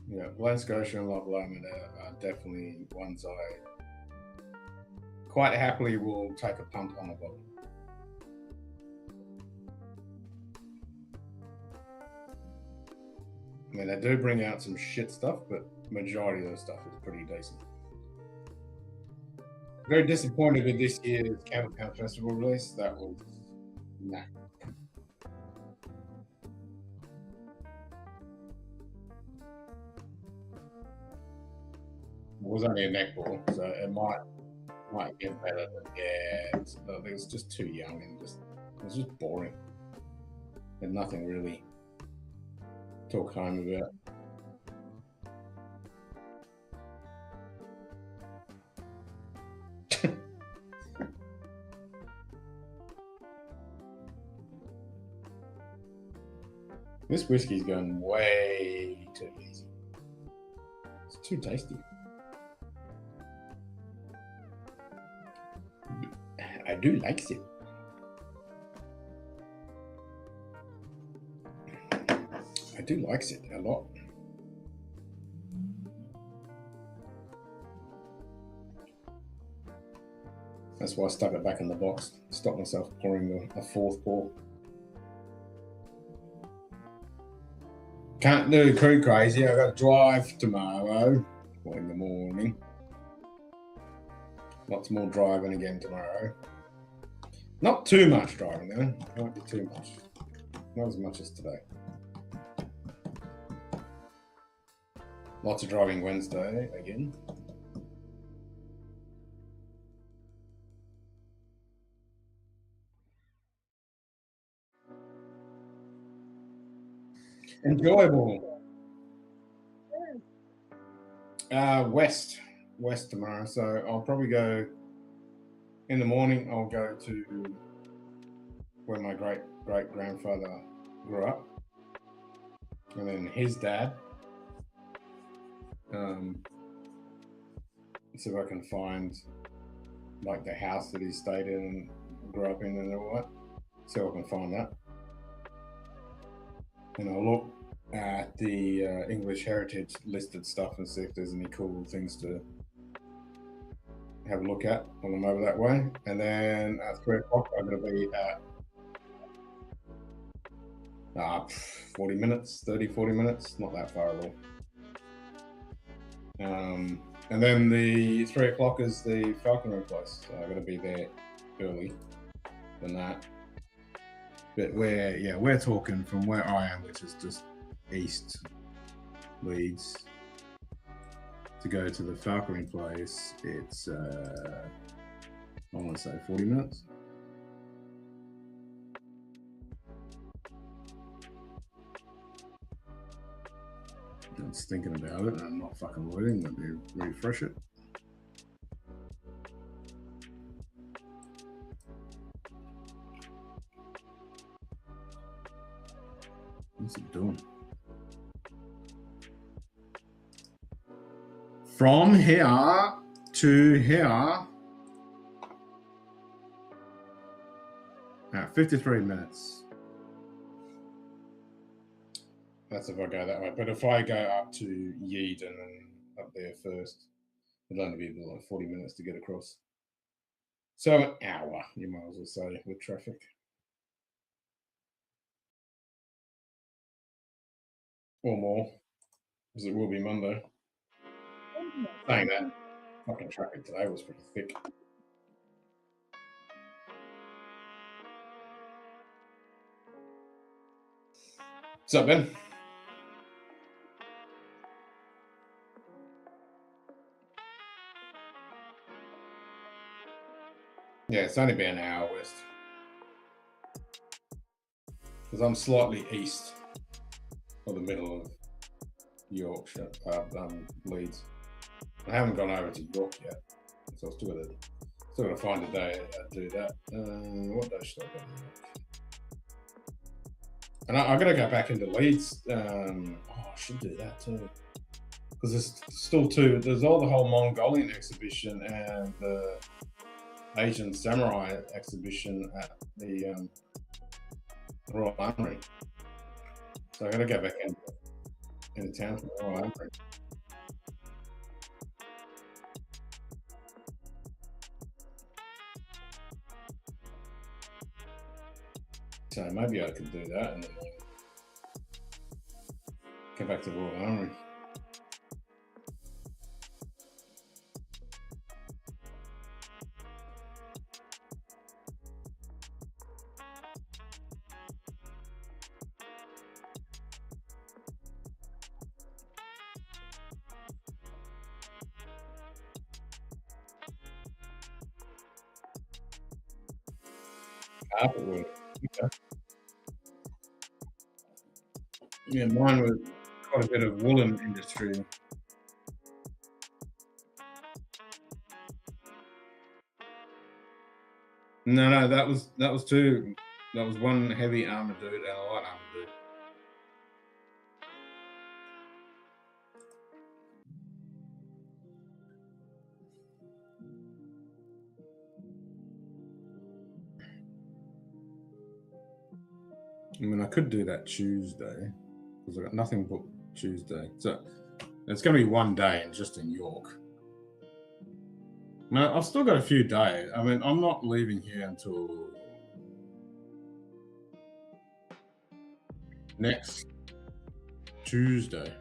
Speaker 1: Yeah, Glen Scotia and Loch Lomond are definitely ones I quite happily will take a punt on a bottle. I mean, they do bring out some shit stuff, but majority of the stuff is pretty decent. Very disappointed with this year's Campbelltown Festival release. That was nah. It was only a neckball, so it might get better. But yeah, I think it's just too young and it was just boring. And nothing really talk home about. This whiskey's going way too easy. It's too tasty. I do like it. I do like it a lot. That's why I stuck it back in the box. Stopped myself pouring a fourth pour. Can't do crew crazy. I got to drive tomorrow or in the morning. Lots more driving again tomorrow. Not too much driving though. Won't be too much. Not as much as today. Lots of driving Wednesday again. Enjoyable. West tomorrow. So I'll probably go in the morning. I'll go to where my great grandfather grew up, and then his dad. See if I can find like the house that he stayed in and grew up in and all that. See if I can find that. And I'll look at the English heritage listed stuff and see if there's any cool things to have a look at when I'm over that way. And then at 3 o'clock, I'm going to be at 40 minutes, 30, 40 minutes, not that far at all. And then the 3 o'clock is the falconry place. So I'm going to be there early than that. But we're talking from where I am, which is just east Leeds, to go to the falconry place. It's I want to say 40 minutes. I'm just thinking about it and I'm not fucking loading. Let me refresh it. What's it doing? From here to here 53 minutes. That's if I go that way. But if I go up to Yeed and then up there first, it'll only be like 40 minutes to get across. So an hour, you might as well say, with traffic. Or more, because it will be Monday. Saying that, fucking traffic today was pretty thick. What's up, Ben? Yeah, it's only been an hour west. Because I'm slightly east of the middle of Yorkshire, Leeds. I haven't gone over to York yet, so I've still got to find a day to do that. What day should I go to York? And I've got to go back into Leeds. I should do that too. Because there's still two. There's all the whole Mongolian exhibition and the Asian Samurai exhibition at the Royal Armoury. So I got to go back into town for the Royal Armoury. So maybe I could do that and then go back to the Royal Armoury. Carpet work. Okay. Yeah, mine was quite a bit of woolen industry. No, that was two. That was one heavy armor dude and a light armor dude. I mean, I could do that Tuesday because I got nothing booked Tuesday. So it's going to be one day and just in York. No, I've still got a few days. I mean, I'm not leaving here until next Tuesday.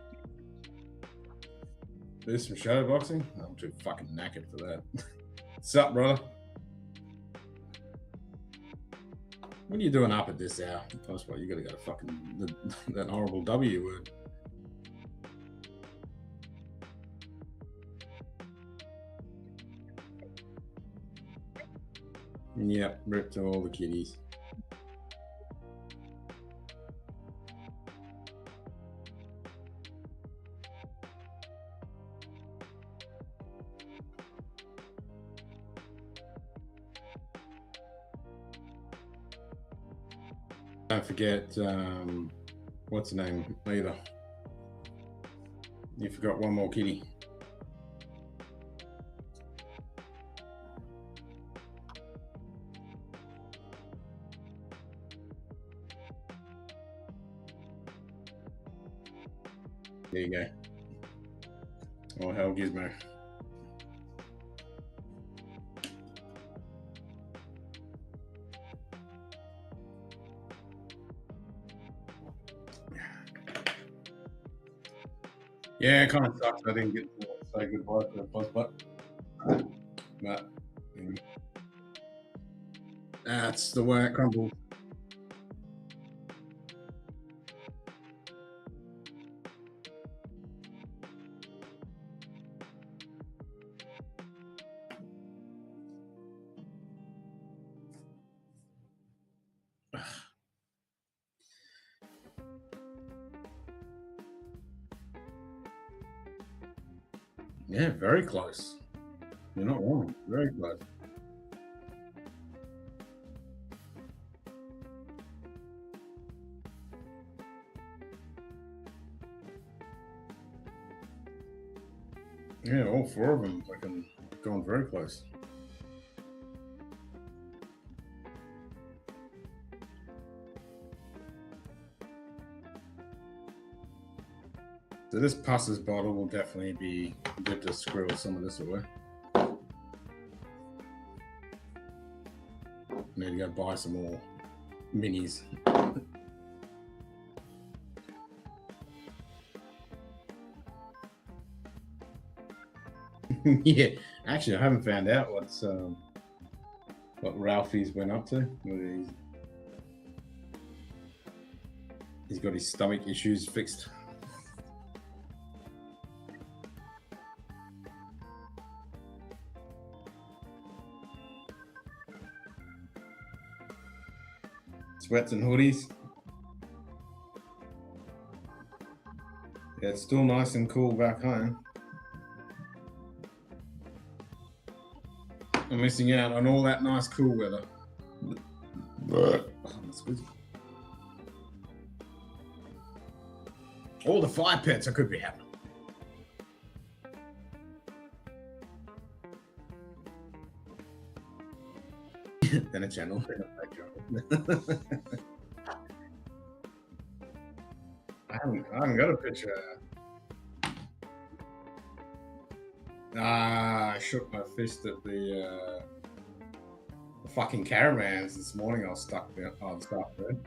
Speaker 1: There's some shadow boxing. I'm too fucking knackered for that. What's up, brother? What are you doing up at this hour? That's what you got to go to fucking that horrible W word. Yep, rip to all the kiddies. Don't forget, what's the name either? You forgot one more kitty. There you go. Oh, hell, Gizmo. Yeah, it kind of sucks. I didn't get to say goodbye to the boss, but that's the way it crumbles. Yeah, very close. You're not wrong. Very close. Yeah, all four of them fucking gone very close. So this pus's bottle will definitely be good to squirrel some of this away. Need to go buy some more minis. Yeah, actually, I haven't found out what Ralphie's went up to. He's got his stomach issues fixed. Sweats and hoodies. Yeah, it's still nice and cool back home. I'm missing out on all that nice cool weather. Oh, that's good. All the fire pits I could be having. Then a channel. I haven't got a picture. I shook my fist at the fucking caravans this morning. I was stuck there. Oh, the stuff there.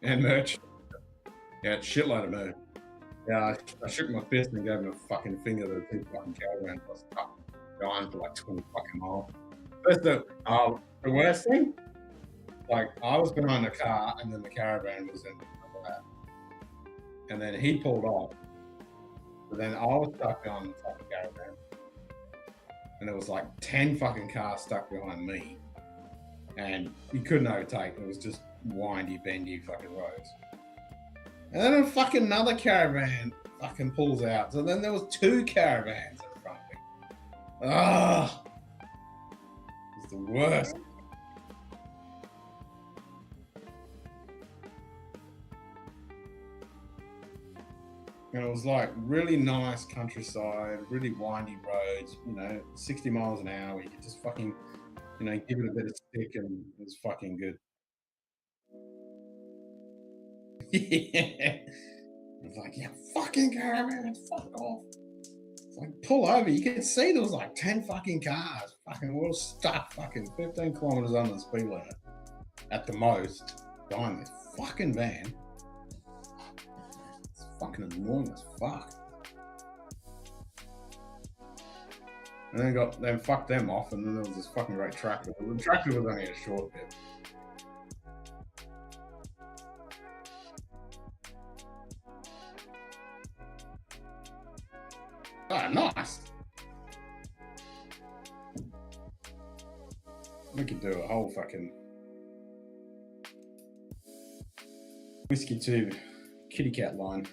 Speaker 1: And merch. Yeah, it's shitload of merch. Yeah, I shook my fist and gave him a fucking finger to the two fucking caravans. I was stuck going for like 20 fucking miles. First, the worst thing, like I was behind the car and then the caravan was in that. And then he pulled off. But then I was stuck behind the fucking caravan. And there was like 10 fucking cars stuck behind me. And you couldn't overtake. It was just windy, bendy fucking roads. And then another caravan fucking pulls out. So then there was 2 caravans in front of me. Ah, it's the worst. And it was like really nice countryside, really windy roads, 60 miles an hour. You could just fucking, give it a bit of stick and it was fucking good. Yeah. It's like, yeah, fucking caravan, fuck off. It's like, pull over. You can see there was like 10 fucking cars, fucking all stuck fucking 15 kilometers under the speed limit at the most behind this fucking van. It's fucking annoying as fuck. And then fucked them off, and then there was this fucking great tractor. The tractor was only a short bit. Oh, nice. We could do a whole fucking whiskey tube kitty cat line.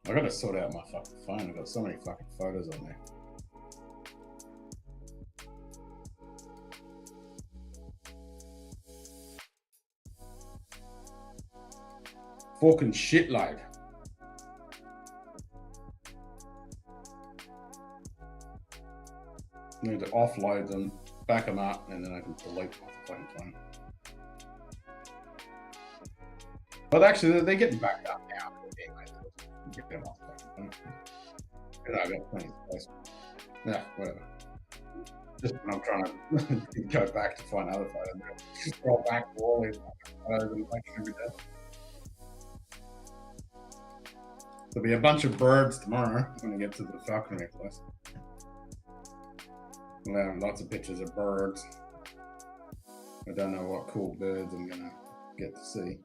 Speaker 1: I gotta sort out my fucking phone. I've got so many fucking photos on there. Fucking shitload. Need to offload them, back them up, and then I can delete them off the fucking phone. But actually, they're getting backed up now. Get them off the phone. I got plenty of space. Yeah, whatever. Just when I'm trying to go back to find other photos, just scroll back to all these photos and make sure we do. There'll be a bunch of birds tomorrow when I get to the falconry place. We'll have lots of pictures of birds. I don't know what cool birds I'm gonna get to see.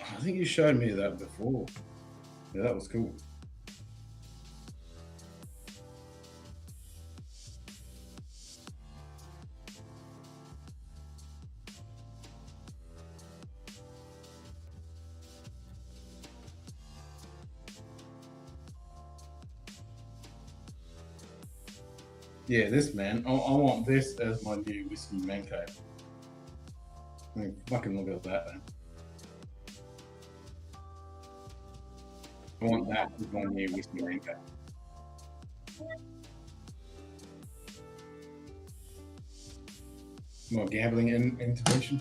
Speaker 1: I think you showed me that before. Yeah, that was cool. Yeah, this man. I want this as my new whiskey man cave. I mean, fucking look at that, man. I want that as my new whiskey man cave. More gambling intervention.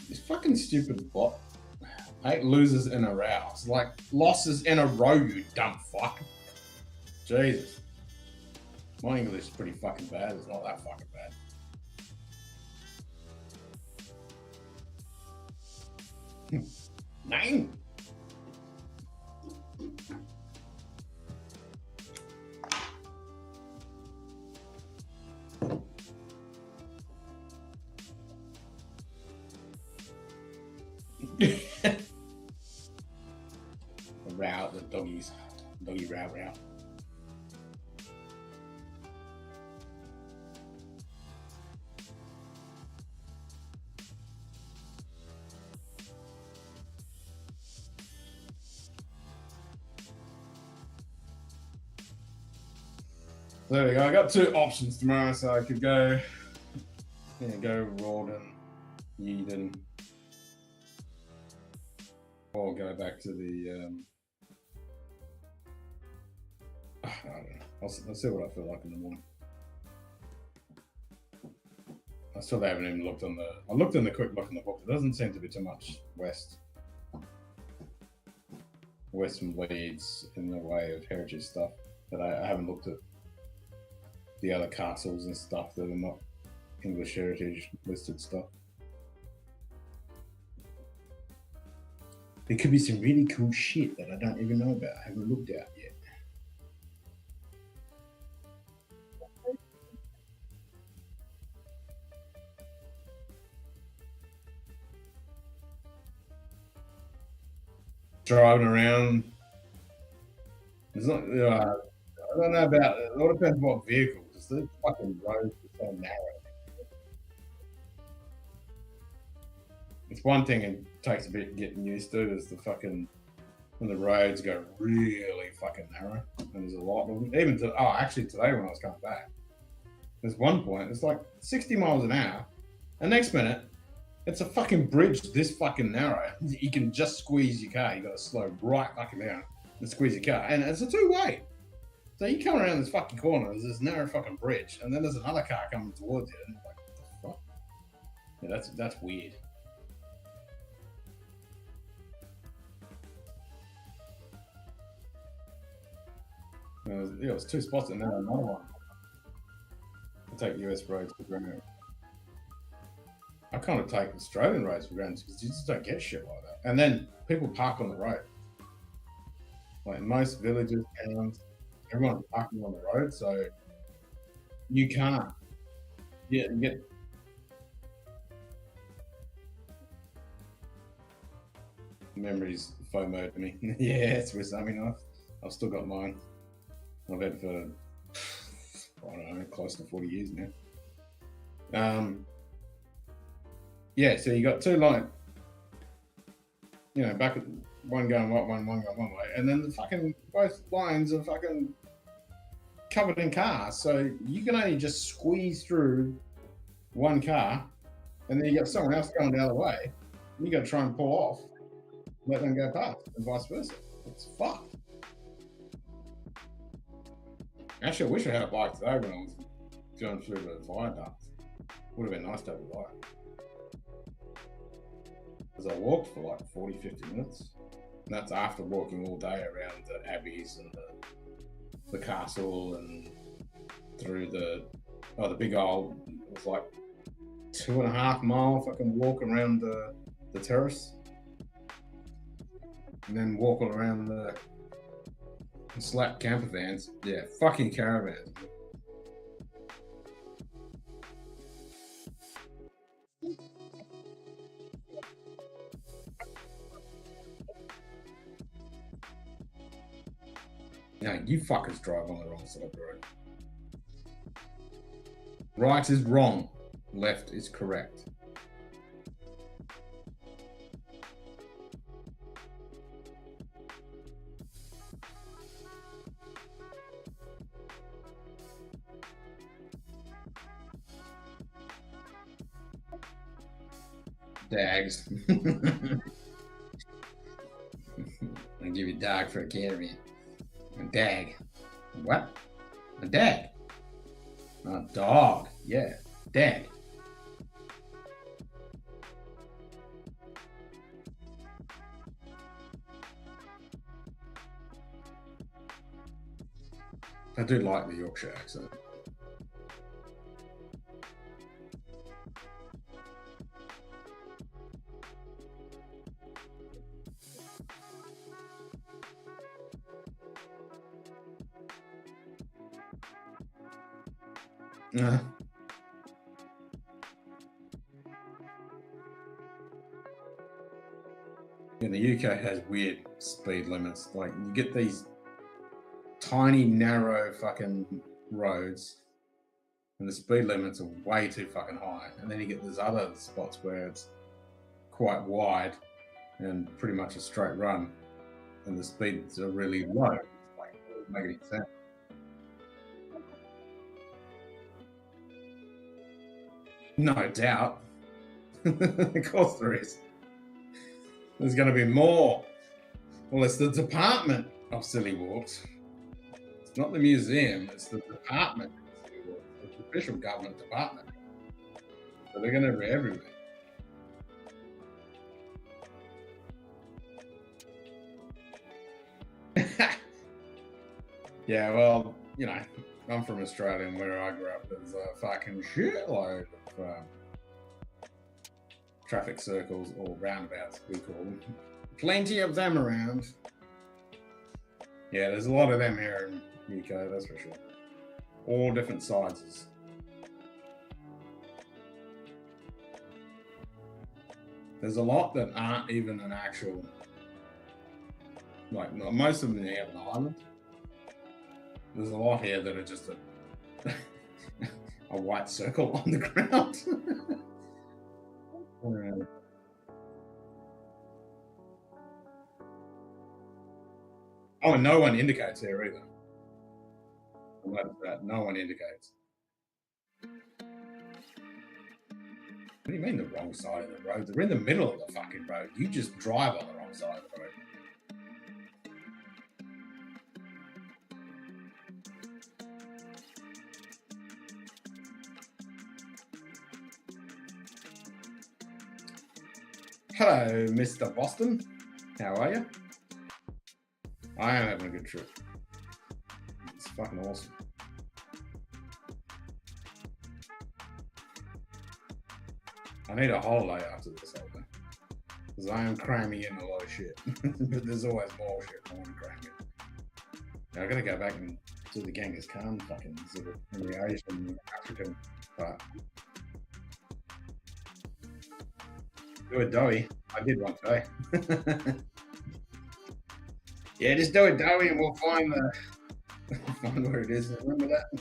Speaker 1: This fucking stupid bot. 8 losers in a row. It's like losses in a row, you dumb fuck. Jesus. My English is pretty fucking bad. It's not that fucking bad. Nine. Row, the doggies. Doggy row. There we go. I got 2 options tomorrow, so I could go, go Rawdon, Yeadon, or go back to the. I don't know. I'll see what I feel like in the morning. I still haven't even looked on the. I looked in the quick look in the book. There doesn't seem to be too much Western Leeds in the way of heritage stuff. But I haven't looked at the other castles and stuff that are not English heritage listed stuff. There could be some really cool shit that I don't even know about. I haven't looked at yet. Driving around. It's not. I don't know about it. It all depends what vehicle. Because the fucking roads are so narrow. It's one thing it takes a bit getting used to is the fucking when the roads go really fucking narrow and there's a lot of them. Even actually today when I was coming back, there's one point it's like 60 miles an hour, and next minute it's a fucking bridge this fucking narrow. You can just squeeze your car. You got to slow right fucking down and squeeze your car, and it's a 2-way. So you come around this fucking corner, there's this narrow fucking bridge, and then there's another car coming towards you, and you're like, what the fuck? Yeah, that's weird. It was 2 spots and then another one. I take US roads for granted. I kind of take Australian roads for granted because you just don't get shit like that. And then people park on the road. Like in most villages, towns, everyone's parking on the road, so you can't get memories FOMO to me. Yeah, it's with Sammy knife. I've still got mine. I've had for I don't know, close to 40 years now. Yeah, so you got 2 back one going one going one way, and then the fucking both lines are fucking covered in cars, so you can only just squeeze through one car, and then you got someone else going the other way. And you got to try and pull off, let them go past, and vice versa. It's fucked. Actually, I wish I had a bike today when I was going through the viaduct. Would have been nice to have a bike. Because I walked for like 40, 50 minutes. And that's after walking all day around the abbeys and the castle and through the big old, it was like 2.5 mile fucking walk around the terrace. And then walk all around the slap camper vans. Yeah, fucking caravans. No, you fuckers drive on the wrong side of the road. Right is wrong. left is correct. Dags. I give you dog for a carry. A dag. What? A dag. A dog. Yeah. Dag. I do like the Yorkshire accent. Uh, in the UK has weird speed limits. Like you get these tiny, narrow fucking roads, and the speed limits are way too fucking high. And then you get these other spots where it's quite wide and pretty much a straight run, and the speeds are really low. It's like, it doesn't make any sense. No doubt. Of course there is. There's going to be more. Well, it's the Department of Silly Walks. It's not the museum, it's the Department of Silly Walks. It's the official government department. So they're going to be everywhere. Yeah, well, you know, I'm from Australia, and where I grew up, there's a fucking shitload of traffic circles or roundabouts, we call them. Plenty of them around. Yeah, there's a lot of them here in UK, that's for sure. All different sizes. There's a lot that aren't even an actual, like most of them here in Ireland. There's a lot here that are just a white circle on the ground. Oh, and no one indicates here either. No one indicates. What do you mean the wrong side of the road? They're in the middle of the fucking road. You just drive on the wrong side of the road. Hello, Mr. Boston. How are you? I am having a good trip. It's fucking awesome. I need a holiday after this holiday. Because I am cramming in a lot of shit. But there's always more shit I want to cram in. I gotta go back and do the Genghis Khan fucking sort of in the Asian, African part. Do a doughy. I did one today. Yeah, just do a doughy and we'll find find where it is. Remember that?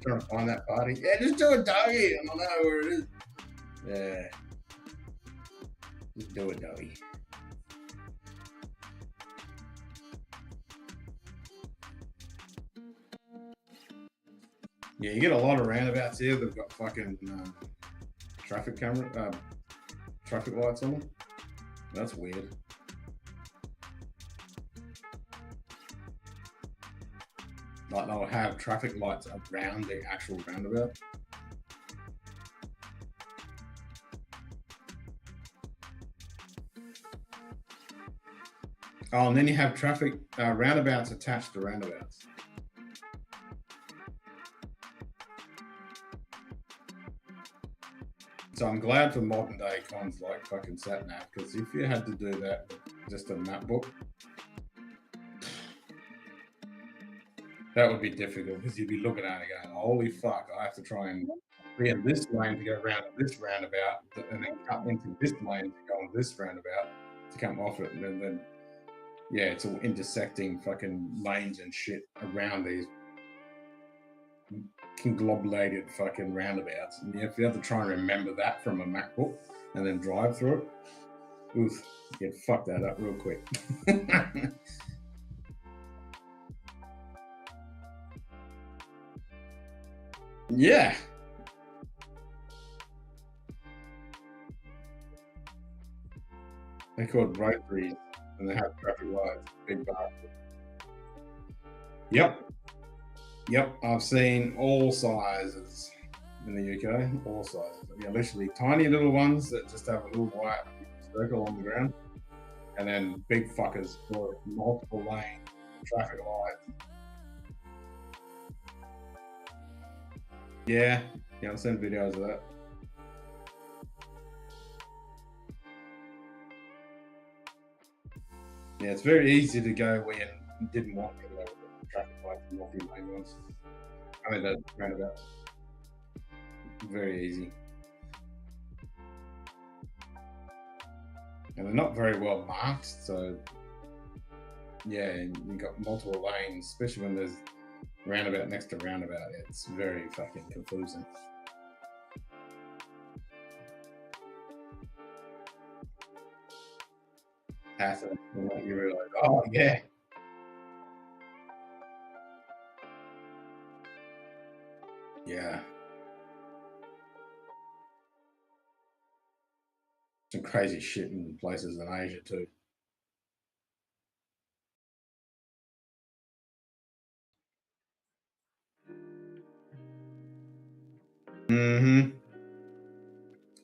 Speaker 1: Trying to find that party. Yeah, just do a doughy and I'll know where it is. Yeah. Just do a doughy. Yeah, you get a lot of roundabouts here. They've got fucking traffic lights on them. That's weird. Like they'll have traffic lights around the actual roundabout. Oh, and then you have traffic roundabouts attached to roundabouts. So I'm glad for modern day cons like fucking SatNav, because if you had to do that with just a map book, that would be difficult because you'd be looking at it going, holy fuck, I have to try and be in this lane to go around this roundabout and then cut into this lane to go on this roundabout to come off it. And then yeah, it's all intersecting fucking lanes and shit around these conglomerated fucking roundabouts. And if you have to try and remember that from a MacBook and then drive through it, oof, you'd fuck that up real quick. Yeah. They're called rotaries and they have traffic lights, big bar. Yep. Yep. I've seen all sizes in the UK, all sizes. Yeah, literally tiny little ones that just have a little white circle on the ground, and then big fuckers for multiple lane traffic lights. Yeah, I've seen videos of that. Yeah, it's very easy to go where you didn't want to go with the traffic lights and multi-lane ones. I mean, that roundabout. Very easy. And they're not very well marked, so yeah, you've got multiple lanes, especially when there's roundabout next to roundabout. It's very fucking confusing. Hassle. You realize, oh yeah. Yeah. Some crazy shit in places in Asia too. Mm-hmm.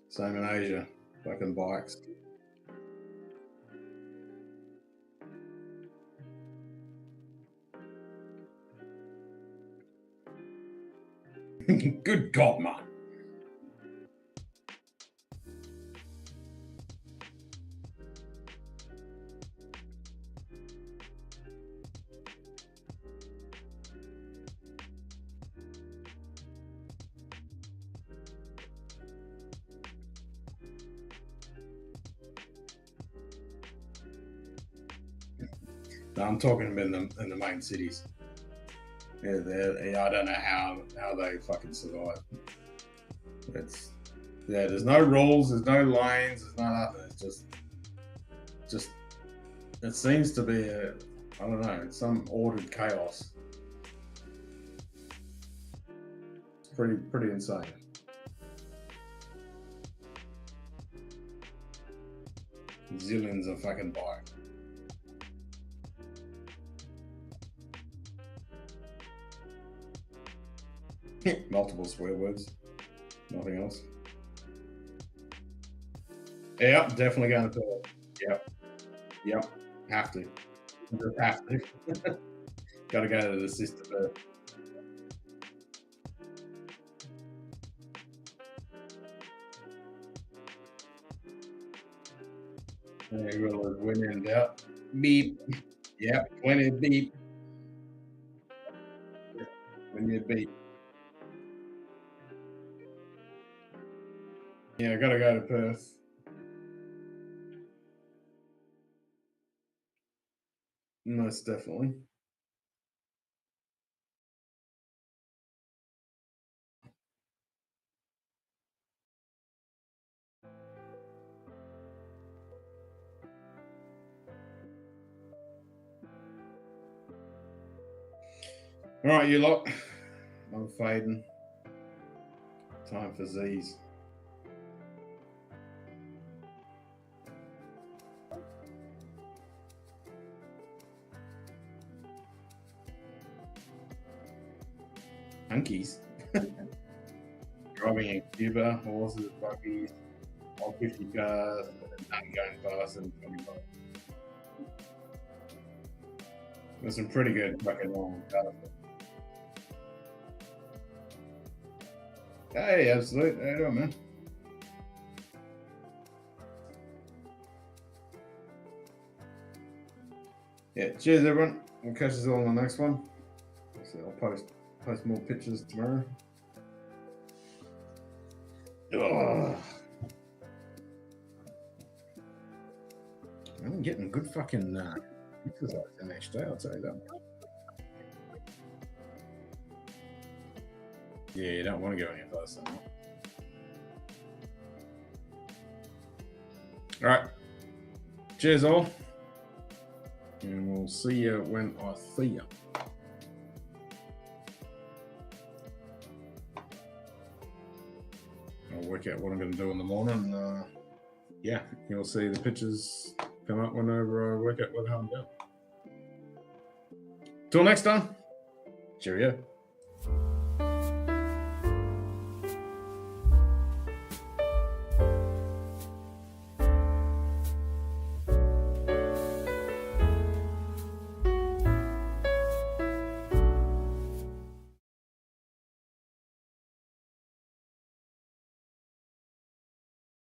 Speaker 1: Same in Asia. Fucking bikes. Good God, man. No, I'm talking about in the main cities. Yeah, I don't know how they fucking survive. It's there's no rules, there's no lanes, there's no nothing. It's just it seems to be I don't know, it's some ordered chaos. It's pretty insane. Zillions of fucking bikes. Multiple swear words. Nothing else. Yeah, definitely going to Perth. Yep. Have to. Just have to. Got to go to the sister Perth. Yeah, you got to when in doubt. Beep. Yep. When it beep. When you beep. Yeah, I got to go to Perth. Most definitely. All right, you lot. I'm fading. Time for Z's. Hunkies. Driving in Cuba, horses, buggies, all 50 cars, and none going past and 25. There's some pretty good fucking long cars. Hey, absolute. How you doing, man? Yeah, cheers, everyone. We'll catch us all on the next one. So I'll post more pictures tomorrow. Ugh. I'm getting good fucking exercise in each day, I'll tell you that. Yeah, you don't want to go any faster. All right. Cheers, all. And we'll see you when I see you. I'll work out what I'm going to do in the morning. Yeah, you'll see the pictures come up whenever I work out what I'm doing. Till next time. Cheerio.